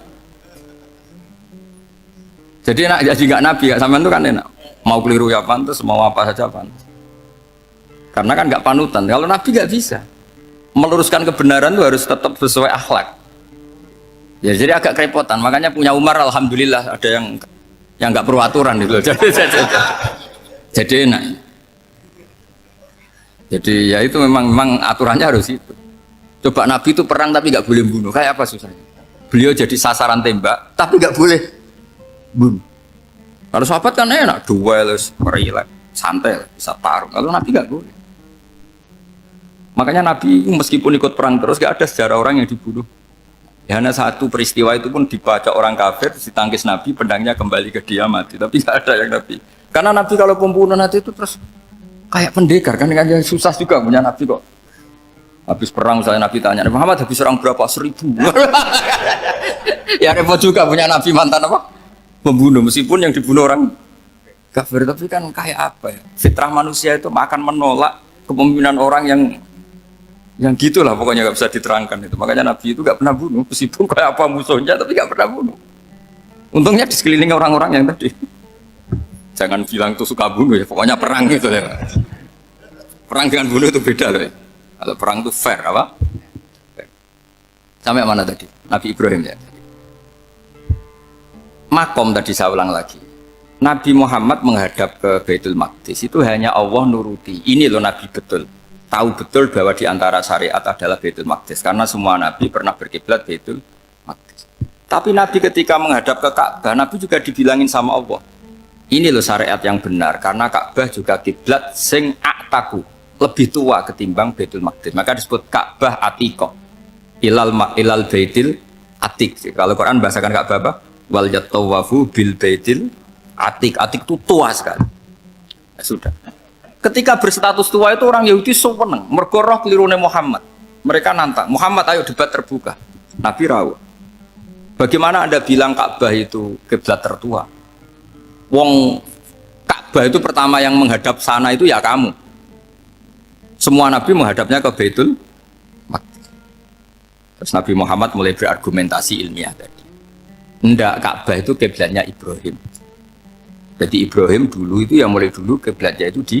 Jadi nak jadi nggak Nabi, nggak sampean itu kan enak. Mau keliru ya pantas, mau apa saja pantas. Karena kan nggak panutan. Kalau Nabi nggak bisa meluruskan kebenaran itu harus tetap sesuai akhlak. Ya jadi agak kerepotan. Makanya punya Umar, alhamdulillah ada yang nggak perlu aturan gitu. Jadi enak. Jadi ya itu memang aturannya harus itu. Coba Nabi itu perang tapi nggak boleh bunuh. Kayak apa susahnya? Beliau jadi sasaran tembak tapi nggak boleh bunuh. Kalau sahabat kan enak, duel, relax, santai, bisa tarung. Kalau Nabi nggak boleh. Makanya Nabi meskipun ikut perang terus nggak ada sejarah orang yang dibunuh. Ya, hanya satu peristiwa itu pun dibaca orang kafir, ditangkis Nabi, pedangnya kembali ke dia mati. Tapi nggak ada yang Nabi. Karena Nabi kalau pembunuh nanti itu terus kayak pendekar kan susah juga punya Nabi kok. Habis perang misalnya Nabi tanya, Muhammad habis serang berapa? 1000. Ya repot juga punya Nabi mantan apa? Pembunuh, meskipun yang dibunuh orang kafir. Tapi kan kayak apa ya? Fitrah manusia itu akan menolak kepemimpinan orang yang gitulah pokoknya nggak bisa diterangkan itu. Makanya Nabi itu nggak pernah bunuh, meskipun kayak apa musuhnya tapi nggak pernah bunuh. Untungnya di sekeliling orang-orang yang tadi. Jangan bilang tuh suka bunuh ya, pokoknya perang gitu ya. Perang dengan bunuh itu beda loh ya. Kalau perang itu fair apa? Sampai mana tadi? Nabi Ibrahim ya. Makom tadi saya ulang lagi. Nabi Muhammad menghadap ke Baitul Maqdis itu hanya Allah nuruti. Ini loh Nabi betul. Tahu betul bahwa di antara syariat adalah Baitul Maqdis karena semua Nabi pernah berkiblat Baitul Maqdis. Tapi Nabi ketika menghadap ke Ka'bah, Nabi juga dibilangin sama Allah. Ini loh syariat yang benar karena Ka'bah juga kiblat sing aktaku, lebih tua ketimbang Baitul Maqdis. Maka disebut Ka'bah Atiqah. Ilal Baitil Atiq. Kalau Quran bahasakan Ka'bah apa? Wal yatawafu bil Baitil Atiq. Atiq itu tua sekali. Ya, sudah. Ketika berstatus tua itu orang Yahudi seneng, mergo roh kelirune Muhammad. Mereka nantang, Muhammad ayo debat terbuka. Nabi rawuh. Bagaimana Anda bilang Ka'bah itu kiblat tertua? Wong Ka'bah itu pertama yang menghadap sana itu ya kamu. Semua Nabi menghadapnya ke Baitul Maqdis. Terus Nabi Muhammad mulai berargumentasi ilmiah tadi. Enggak, Ka'bah itu kiblatnya Ibrahim. Jadi Ibrahim dulu itu yang mulai dulu kiblatnya itu di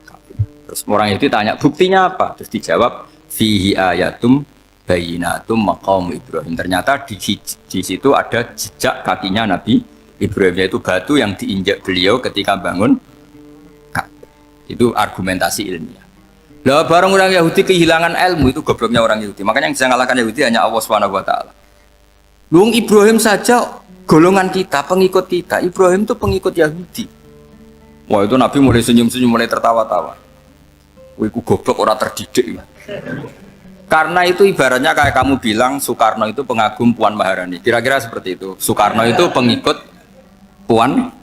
Ka'bah. Terus orang itu tanya buktinya apa? Terus dijawab fihi ayatum bayinatum maqam Ibrahim. Ternyata di situ ada jejak kakinya Nabi Ibrahim, yaitu batu yang diinjak beliau ketika bangun Ka'bah. Itu argumentasi ilmiah. Lah barang orang Yahudi kehilangan ilmu itu gobloknya orang Yahudi. Makanya yang bisa mengalahkan Yahudi hanya Allah Subhanahu wa taala. Luang Ibrahim saja golongan kita, pengikut kita. Ibrahim itu pengikut Yahudi. Wah itu Nabi mulai senyum-senyum, mulai tertawa-tawa. Wah itu goblok orang terdidik. Karena itu ibaratnya kayak kamu bilang Soekarno itu pengagum Puan Maharani. Kira-kira seperti itu. Soekarno itu pengikut Puan.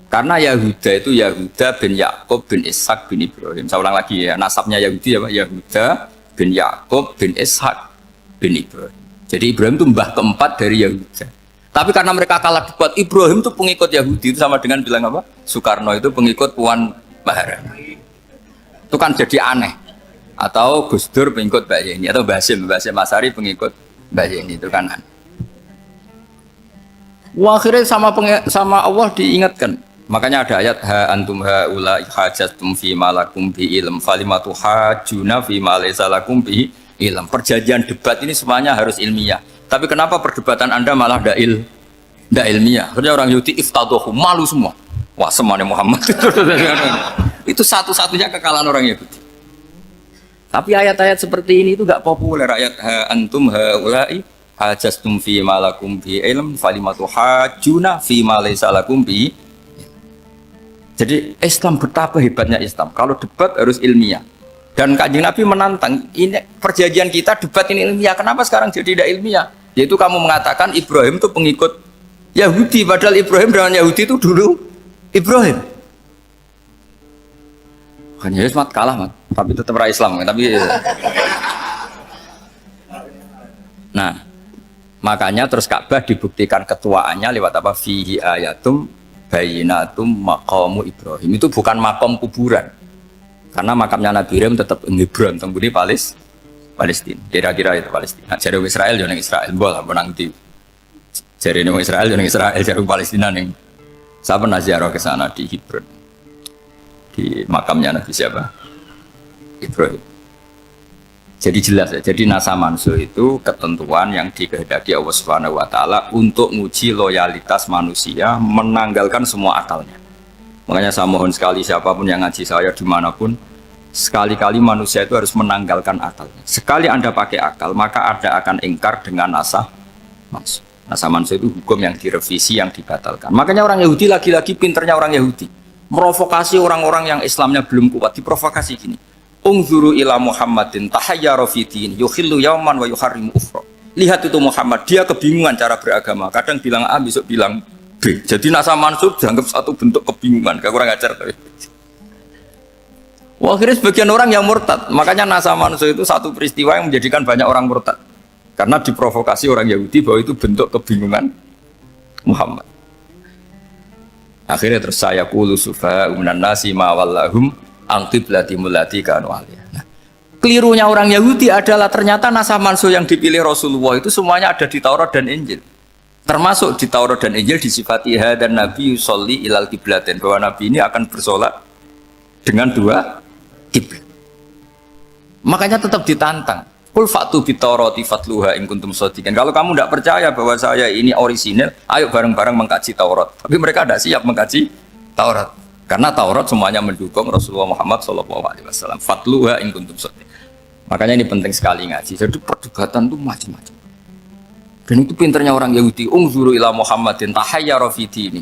Karena Yahuda itu Yahuda bin Yakub bin Ishak bin Ibrahim. Saya ulang lagi ya, nasabnya Yahudi ya Pak. Yahuda bin Yakub bin Ishak bin Ibrahim. Jadi Ibrahim itu mbah keempat dari Yahuda. Tapi karena mereka kalah debat, Ibrahim itu pengikut Yahudi, itu sama dengan bilang apa? Soekarno itu pengikut Puan Maharani. Itu kan jadi aneh. Atau Gus Dur pengikut Mbak Yeni, atau Basim Masari pengikut Mbak Yeni, itu kan aneh. Wah, akhirnya sama Allah diingatkan. Makanya ada ayat ha antum haula hajjatum fi malakum bi ilm falimatu hajuna fi ma laysa lakum bi ilm. Perjanjian debat ini semuanya harus ilmiah. Tapi kenapa perdebatan Anda malah ndak ilmiah? Karena orang Yahudi iftadohu, malu semua. Wah, semuanya Muhammad. Itu satu-satunya kekalahan orang Yahudi. Tapi ayat-ayat seperti ini itu enggak populer. Ayat ha antum haula'i hajjtum fi malakum bi ilm falimatu hajuna fi ma laysa lakum bi. Jadi Islam betapa hebatnya Islam. Kalau debat harus ilmiah. Dan Kanjeng Nabi menantang, ini perjanjian kita debat ini ilmiah. Kenapa sekarang jadi tidak ilmiah? Yaitu kamu mengatakan Ibrahim itu pengikut Yahudi, padahal Ibrahim dengan Yahudi itu dulu Ibrahim. Hanya Yesus kalah, mat. Tapi tetap ra Islam. Tapi nah, makanya terus Ka'bah dibuktikan ketuaannya lewat apa? Fihi ayatum bayinatum maqamu Ibrahim. Itu bukan makam kuburan. Karena makamnya Nabi Ibrahim tetap Hebron, tempat Palestina. Kira-kira itu Palestina. Jadi Israel jangan Israel, bola menang di. Jadi Israel jangan Israel, jadi Palestina nih. Saya pernah ziarah ke sana di Hebron, di makamnya Nabi siapa? Ibrahim. Jadi jelas ya. Jadi nasa mansu itu ketentuan yang dikehendaki Allah Subhanahu Wa Taala untuk menguji loyalitas manusia, menanggalkan semua akalnya. Makanya saya mohon sekali siapapun yang ngaji saya dimanapun, sekali-kali manusia itu harus menanggalkan akalnya. Sekali Anda pakai akal, maka Anda akan ingkar dengan nasa mansu. Nasa mansu itu hukum yang direvisi, yang dibatalkan. Makanya orang Yahudi lagi-lagi pinternya orang Yahudi. Merovokasi orang-orang yang Islamnya belum kuat, diprovokasi gini. Ungzuru ila Muhammadin tahayyara fi din yukhillu yawman wa yuharrimu ukhra. Lihat itu Muhammad, dia kebingungan cara beragama. Kadang bilang A, besok bilang B. Jadi nasa mansub dianggap satu bentuk kebingungan, kurang ajar. Wah, akhirnya sebagian orang yang murtad. Makanya nasa mansub itu satu peristiwa yang menjadikan banyak orang murtad. Karena diprovokasi orang Yahudi bahwa itu bentuk kebingungan Muhammad. Akhirnya terus saya qulu sufa minan nasi ma wallahum an qiblatimul lati kanu alaiha. Nah, kelirunya orang Yahudi adalah ternyata nasa mansub yang dipilih Rasulullah itu semuanya ada di Taurat dan Injil. Termasuk di Taurat dan Injil disifati dan Nabi yusolli ilal kiblatin, bahwa Nabi ini akan bersolat dengan dua kiblat. Makanya tetap ditantang. Qul fa'tu bitaurati fatluha in kuntum shadiqin. Kalau kamu tidak percaya bahwa saya ini orisinil, ayo bareng-bareng mengkaji Taurat. Tapi mereka tidak siap mengkaji Taurat. Karena Taurat semuanya mendukung Rasulullah Muhammad SAW. Fatluha in kuntum shadiqin. Makanya ini penting sekali ngaji. Jadi perdebatan itu macam-macam. Dan itu pinternya orang Yahudi. Ungzuru ila Muhammadin tahayyara fi dini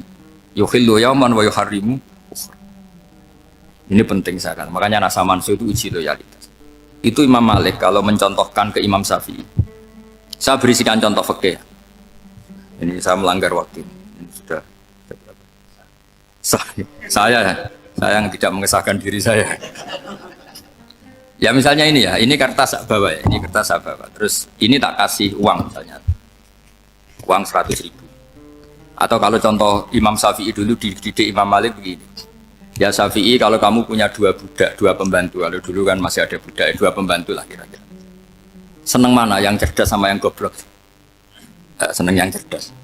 yukhillu yawman wa yuharrimu ukhra. Ini penting sekali. Makanya nasa mansu itu uji loyalitas. Itu Imam Malik kalau mencontohkan ke Imam Syafi'i. Saya berisikan contoh fikih. Ini saya melanggar waktu. Ini sudah berapa? Saya yang tidak mengesahkan diri saya. Ya misalnya ini ya, ini kertas saya bawa ya, ini kertas saya bawa. Terus ini tak kasih uang misalnya. Uang 100.000. Atau kalau contoh Imam Syafi'i dulu dididik Imam Malik begini. Ya Syafi'i, kalau kamu punya dua budak, dua pembantu, kalau dulu kan masih ada budak, dua pembantu lah kira-kira. Seneng mana, yang cerdas sama yang goblok? Seneng yang cerdas.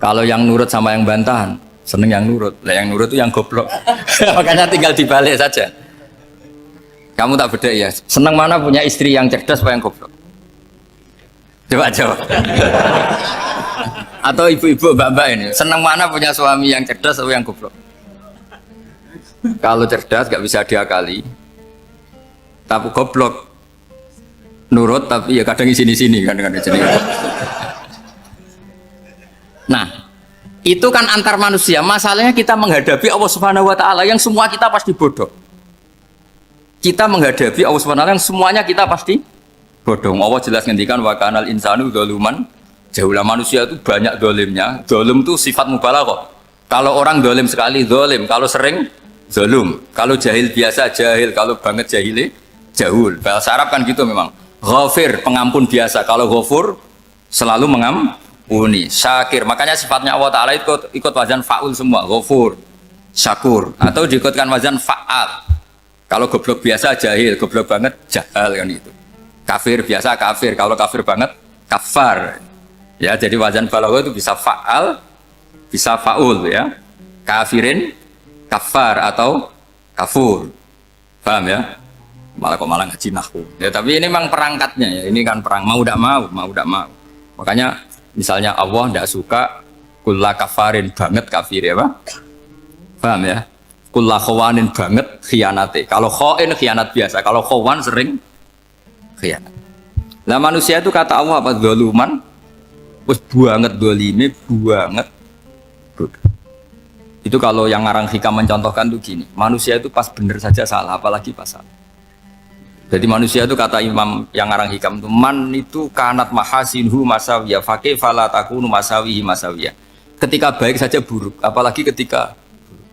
Kalau yang nurut sama yang bantahan, seneng yang nurut. Lah yang nurut itu yang goblok. Makanya tinggal dibalik saja. Kamu tak beda ya. Seneng mana punya istri yang cerdas apa yang goblok? Coba jawab. Atau ibu-ibu mbak-mbak ini, senang mana punya suami yang cerdas atau yang goblok? Kalau cerdas gak bisa diakali, tapi goblok nurut tapi ya kadang sini-sini kadang-kadang sini. Nah, itu kan antar manusia. Masalahnya kita menghadapi Allah Subhanahu Wa Taala yang semua kita pasti bodoh. Kita menghadapi Allah Subhanahu Wa Taala yang semuanya kita pasti bodoh. Allah jelas ngendikan wa kanal insanu dzaluman. Jauhlah manusia itu banyak dolimnya. Dolim itu sifat mubalaghah. Kalau orang dolim sekali dolim, kalau sering zalum, kalau jahil biasa jahil, kalau banget jahili jahul. Bahasa Arab kan gitu memang. Ghafir pengampun biasa, kalau ghafur selalu mengampuni. Syakir, makanya sifatnya Allah Taala ikut wazan faul semua. Ghafur, syakur, atau diikutkan wazan faal. Kalau goblok biasa jahil, goblok banget jahal kan itu. Kafir biasa kafir, kalau kafir banget kafar. Ya, jadi wazan balagha itu bisa faal, bisa faul ya. Kafirin, kafar atau kafur. Paham ya? Malah ngaji nahwu. Ya tapi ini memang perangkatnya ya. Ini kan perang mau tidak mau. Makanya misalnya Allah tidak suka kulla kafarin banget kafir ya Pak. Paham ya? Kulla khawanin banget khianate. Kalau khain khianat biasa, kalau khawan sering khianat. Nah manusia itu kata Allah apa? Zaluman. Wis banget dolime banget. Itu kalau yang ngarang hikam mencontohkan tuh gini, manusia itu pas bener saja salah, apalagi pas salah. Jadi manusia itu kata imam yang ngarang hikam itu, man itu kanat mahasinhu masawiyah, fakih fala takunu masawihi masawiyah. Ketika baik saja buruk, apalagi ketika buruk.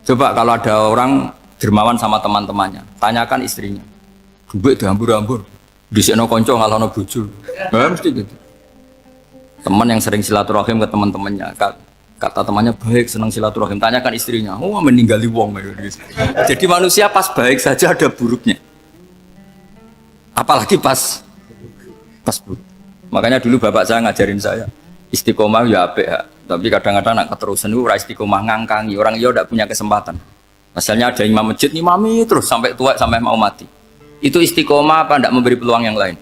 Coba kalau ada orang dermawan sama teman-temannya, tanyakan istrinya, duit dihambur-hambur, disekno konco ngalono bojo. Mesti gitu. Teman yang sering silaturahim ke teman-temannya, kata temannya baik, senang silaturahim, tanyakan istrinya, oh meninggali wong. Jadi manusia pas baik saja ada buruknya, apalagi pas buruk. Makanya dulu bapak saya ngajarin saya istiqomah ya apik ya, tapi kadang-kadang nak keterusan itu istiqomah ngangkangi orang dia tidak punya kesempatan. Misalnya ada imam masjid imami terus sampai tua sampai mau mati, itu istiqomah apa tidak memberi peluang yang lain?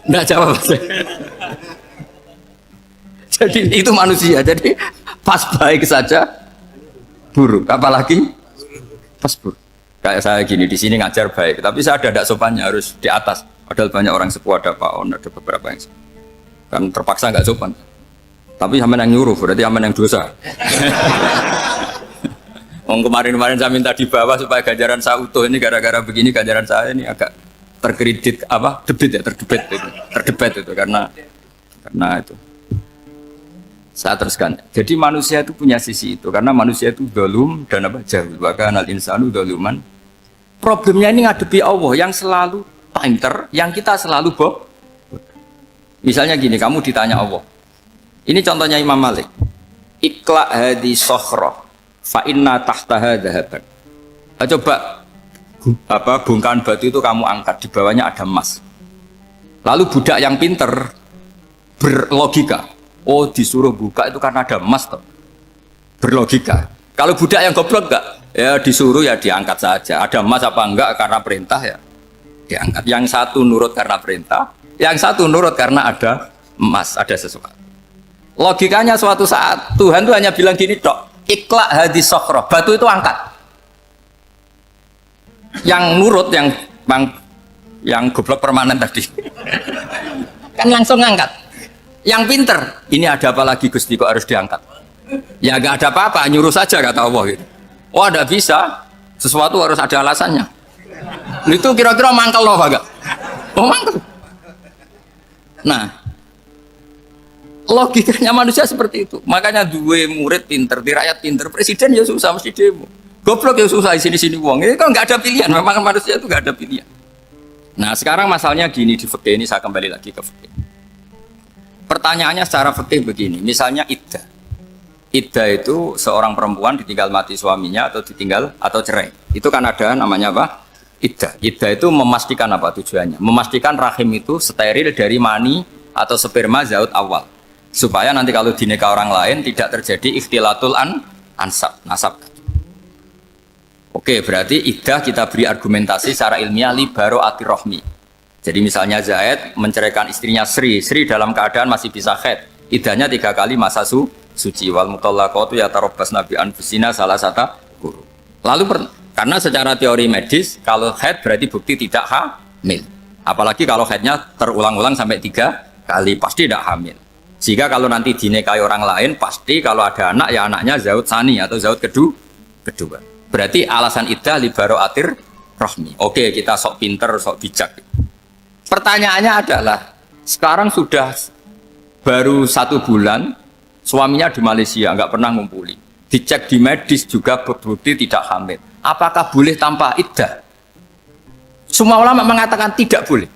Tidak jawab. Jadi itu manusia, jadi pas baik saja buruk, apalagi pas buruk. Kayak saya gini di sini ngajar baik, tapi saya ada sopannya harus di atas. Padahal banyak orang sepuh, ada Pak On, ada beberapa yang kan terpaksa nggak sopan. Tapi sama yang nyuruh, berarti sama yang dosa. Kemarin saya minta di bawah supaya ganjaran saya utuh, ini gara-gara begini ganjaran saya ini agak terkredit apa terdebat itu karena itu. Saya teruskan. Jadi manusia itu punya sisi itu karena manusia itu dzalum dan apa jahil. Wa kanal insanu dzaluman. Problemnya ini ngadepi Allah yang selalu pinter, yang kita selalu bohong. Misalnya gini, kamu ditanya Allah. Ini contohnya Imam Malik. Ikla hadi sokhroh fa inna tahtaha dhahaban. Coba bongkahan batu itu kamu angkat, di bawahnya ada emas. Lalu budak yang pinter berlogika, oh disuruh buka itu karena ada emas toh. Berlogika. Kalau budak yang goblok enggak, ya disuruh ya diangkat saja. Ada emas apa enggak karena perintah ya diangkat. Yang satu nurut karena perintah, yang satu nurut karena ada emas, ada sesuatu. Logikanya suatu saat Tuhan tuh hanya bilang gini tok, ikla hadis sokhroh, batu itu angkat. Yang nurut yang goblok permanen tadi kan langsung ngangkat. Yang pinter, ini ada apa lagi Gusti kok harus diangkat? Ya gak ada apa-apa, nyuruh saja kata Allah gitu. Oh ada bisa, sesuatu harus ada alasannya. Itu kira-kira mangkel loh agak. Oh mangkel. Nah, logikanya manusia seperti itu. Makanya dua murid pinter, di rakyat pinter, presiden ya susah mesti demo. Goblok ya susah di sini uang. Ini kan nggak ada pilihan. Memang manusia itu nggak ada pilihan. Nah sekarang masalahnya gini di fikih ini, saya kembali lagi ke fikih. Pertanyaannya secara fikih begini, misalnya iddah. Iddah itu seorang perempuan ditinggal mati suaminya atau ditinggal atau cerai. Itu kan ada namanya apa? Iddah. Iddah itu memastikan apa tujuannya? Memastikan rahim itu steril dari mani atau sperma zaut awal. Supaya nanti kalau dinikah orang lain tidak terjadi ikhtilatul nasab. Oke, berarti iddah kita beri argumentasi secara ilmiah li baro'ati rohmi. Jadi misalnya Zaid menceraikan istrinya Sri dalam keadaan masih bisa haid. Iddahnya 3 kali masa suci. Wal mutallaqatu yatarabbasna bi anfusina salah satu guru. Lalu karena secara teori medis kalau haid berarti bukti tidak hamil. Apalagi kalau haidnya terulang-ulang sampai 3 kali pasti tidak hamil. Sehingga kalau nanti dinikahi orang lain pasti kalau ada anak ya anaknya zaud sani atau zaud kedua. Berarti alasan iddah li baro'atir rohmi. Oke, kita sok pinter, sok bijak. Pertanyaannya adalah sekarang sudah baru 1 bulan suaminya di Malaysia nggak pernah ngumpuli, dicek di medis juga berbukti tidak hamil. Apakah boleh tanpa iddah? Semua ulama mengatakan tidak boleh.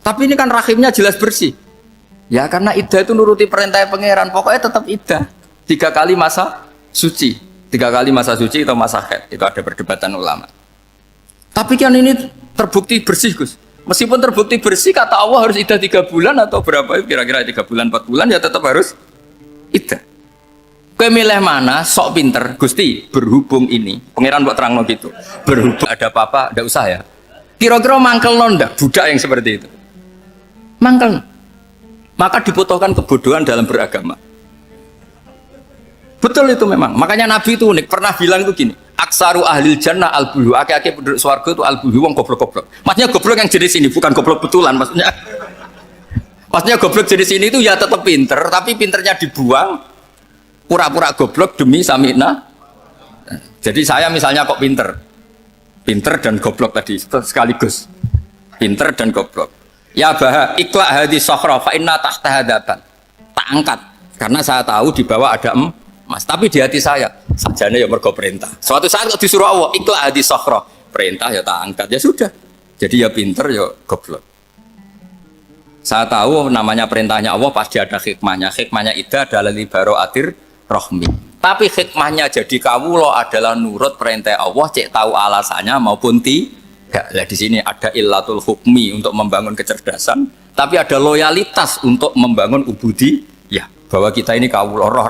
Tapi ini kan rahimnya jelas bersih. Ya karena iddah itu nuruti perintah pangeran, pokoknya tetap iddah 3 kali masa suci. 3 kali masa suci atau masa haid, itu ada perdebatan ulama. Tapi kan ini terbukti bersih Gus. Meskipun terbukti bersih, kata Allah harus iddah 3 bulan atau berapa? Kira-kira 3 bulan, 4 bulan ya tetap harus iddah. Kowe milih mana? Sok pinter. Gusti, berhubung ini, pangeran buat terang gitu. Berhubung ada apa-apa, ndak usah ya. Kira-kira mangkel ndak budak yang seperti itu? Mangkel. Maka dibutuhkan kebodohan dalam beragama. Betul itu memang. Makanya Nabi itu unik. Pernah bilang itu gini. Aksaru ahlil jannah al-bulhu. Aki-aki penduduk swarga itu al-bulhu, wong goblok-goblok. Maksudnya goblok yang jenis ini, bukan goblok betulan. Maksudnya goblok jenis ini itu ya tetap pinter, tapi pinternya dibuang. Pura-pura goblok demi samina. Jadi saya misalnya kok pinter dan goblok tadi sekaligus. Pinter dan goblok. Ya bah, ikhla hadis sokhra fa inna tahta hadaban. Tak angkat karena saya tahu di bawah ada emas. Tapi di hati saya sajane ya mergo perintah. Suatu saat kok disuruh Allah ikhla hadis sokhra, perintah ya tak angkat ya sudah. Jadi ya pinter ya goblok. Saya tahu namanya perintahnya Allah pasti ada hikmahnya. Hikmahnya itu adalah libaro atir rohmi. Tapi hikmahnya jadi kawulo adalah nurut perintah Allah, cek tahu alasannya maupun tidak. Nah, di sini ada illatul hukmi untuk membangun kecerdasan, tapi ada loyalitas untuk membangun ubudi. Ya, bahwa kita ini kawulo roh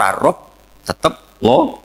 tetap loyal.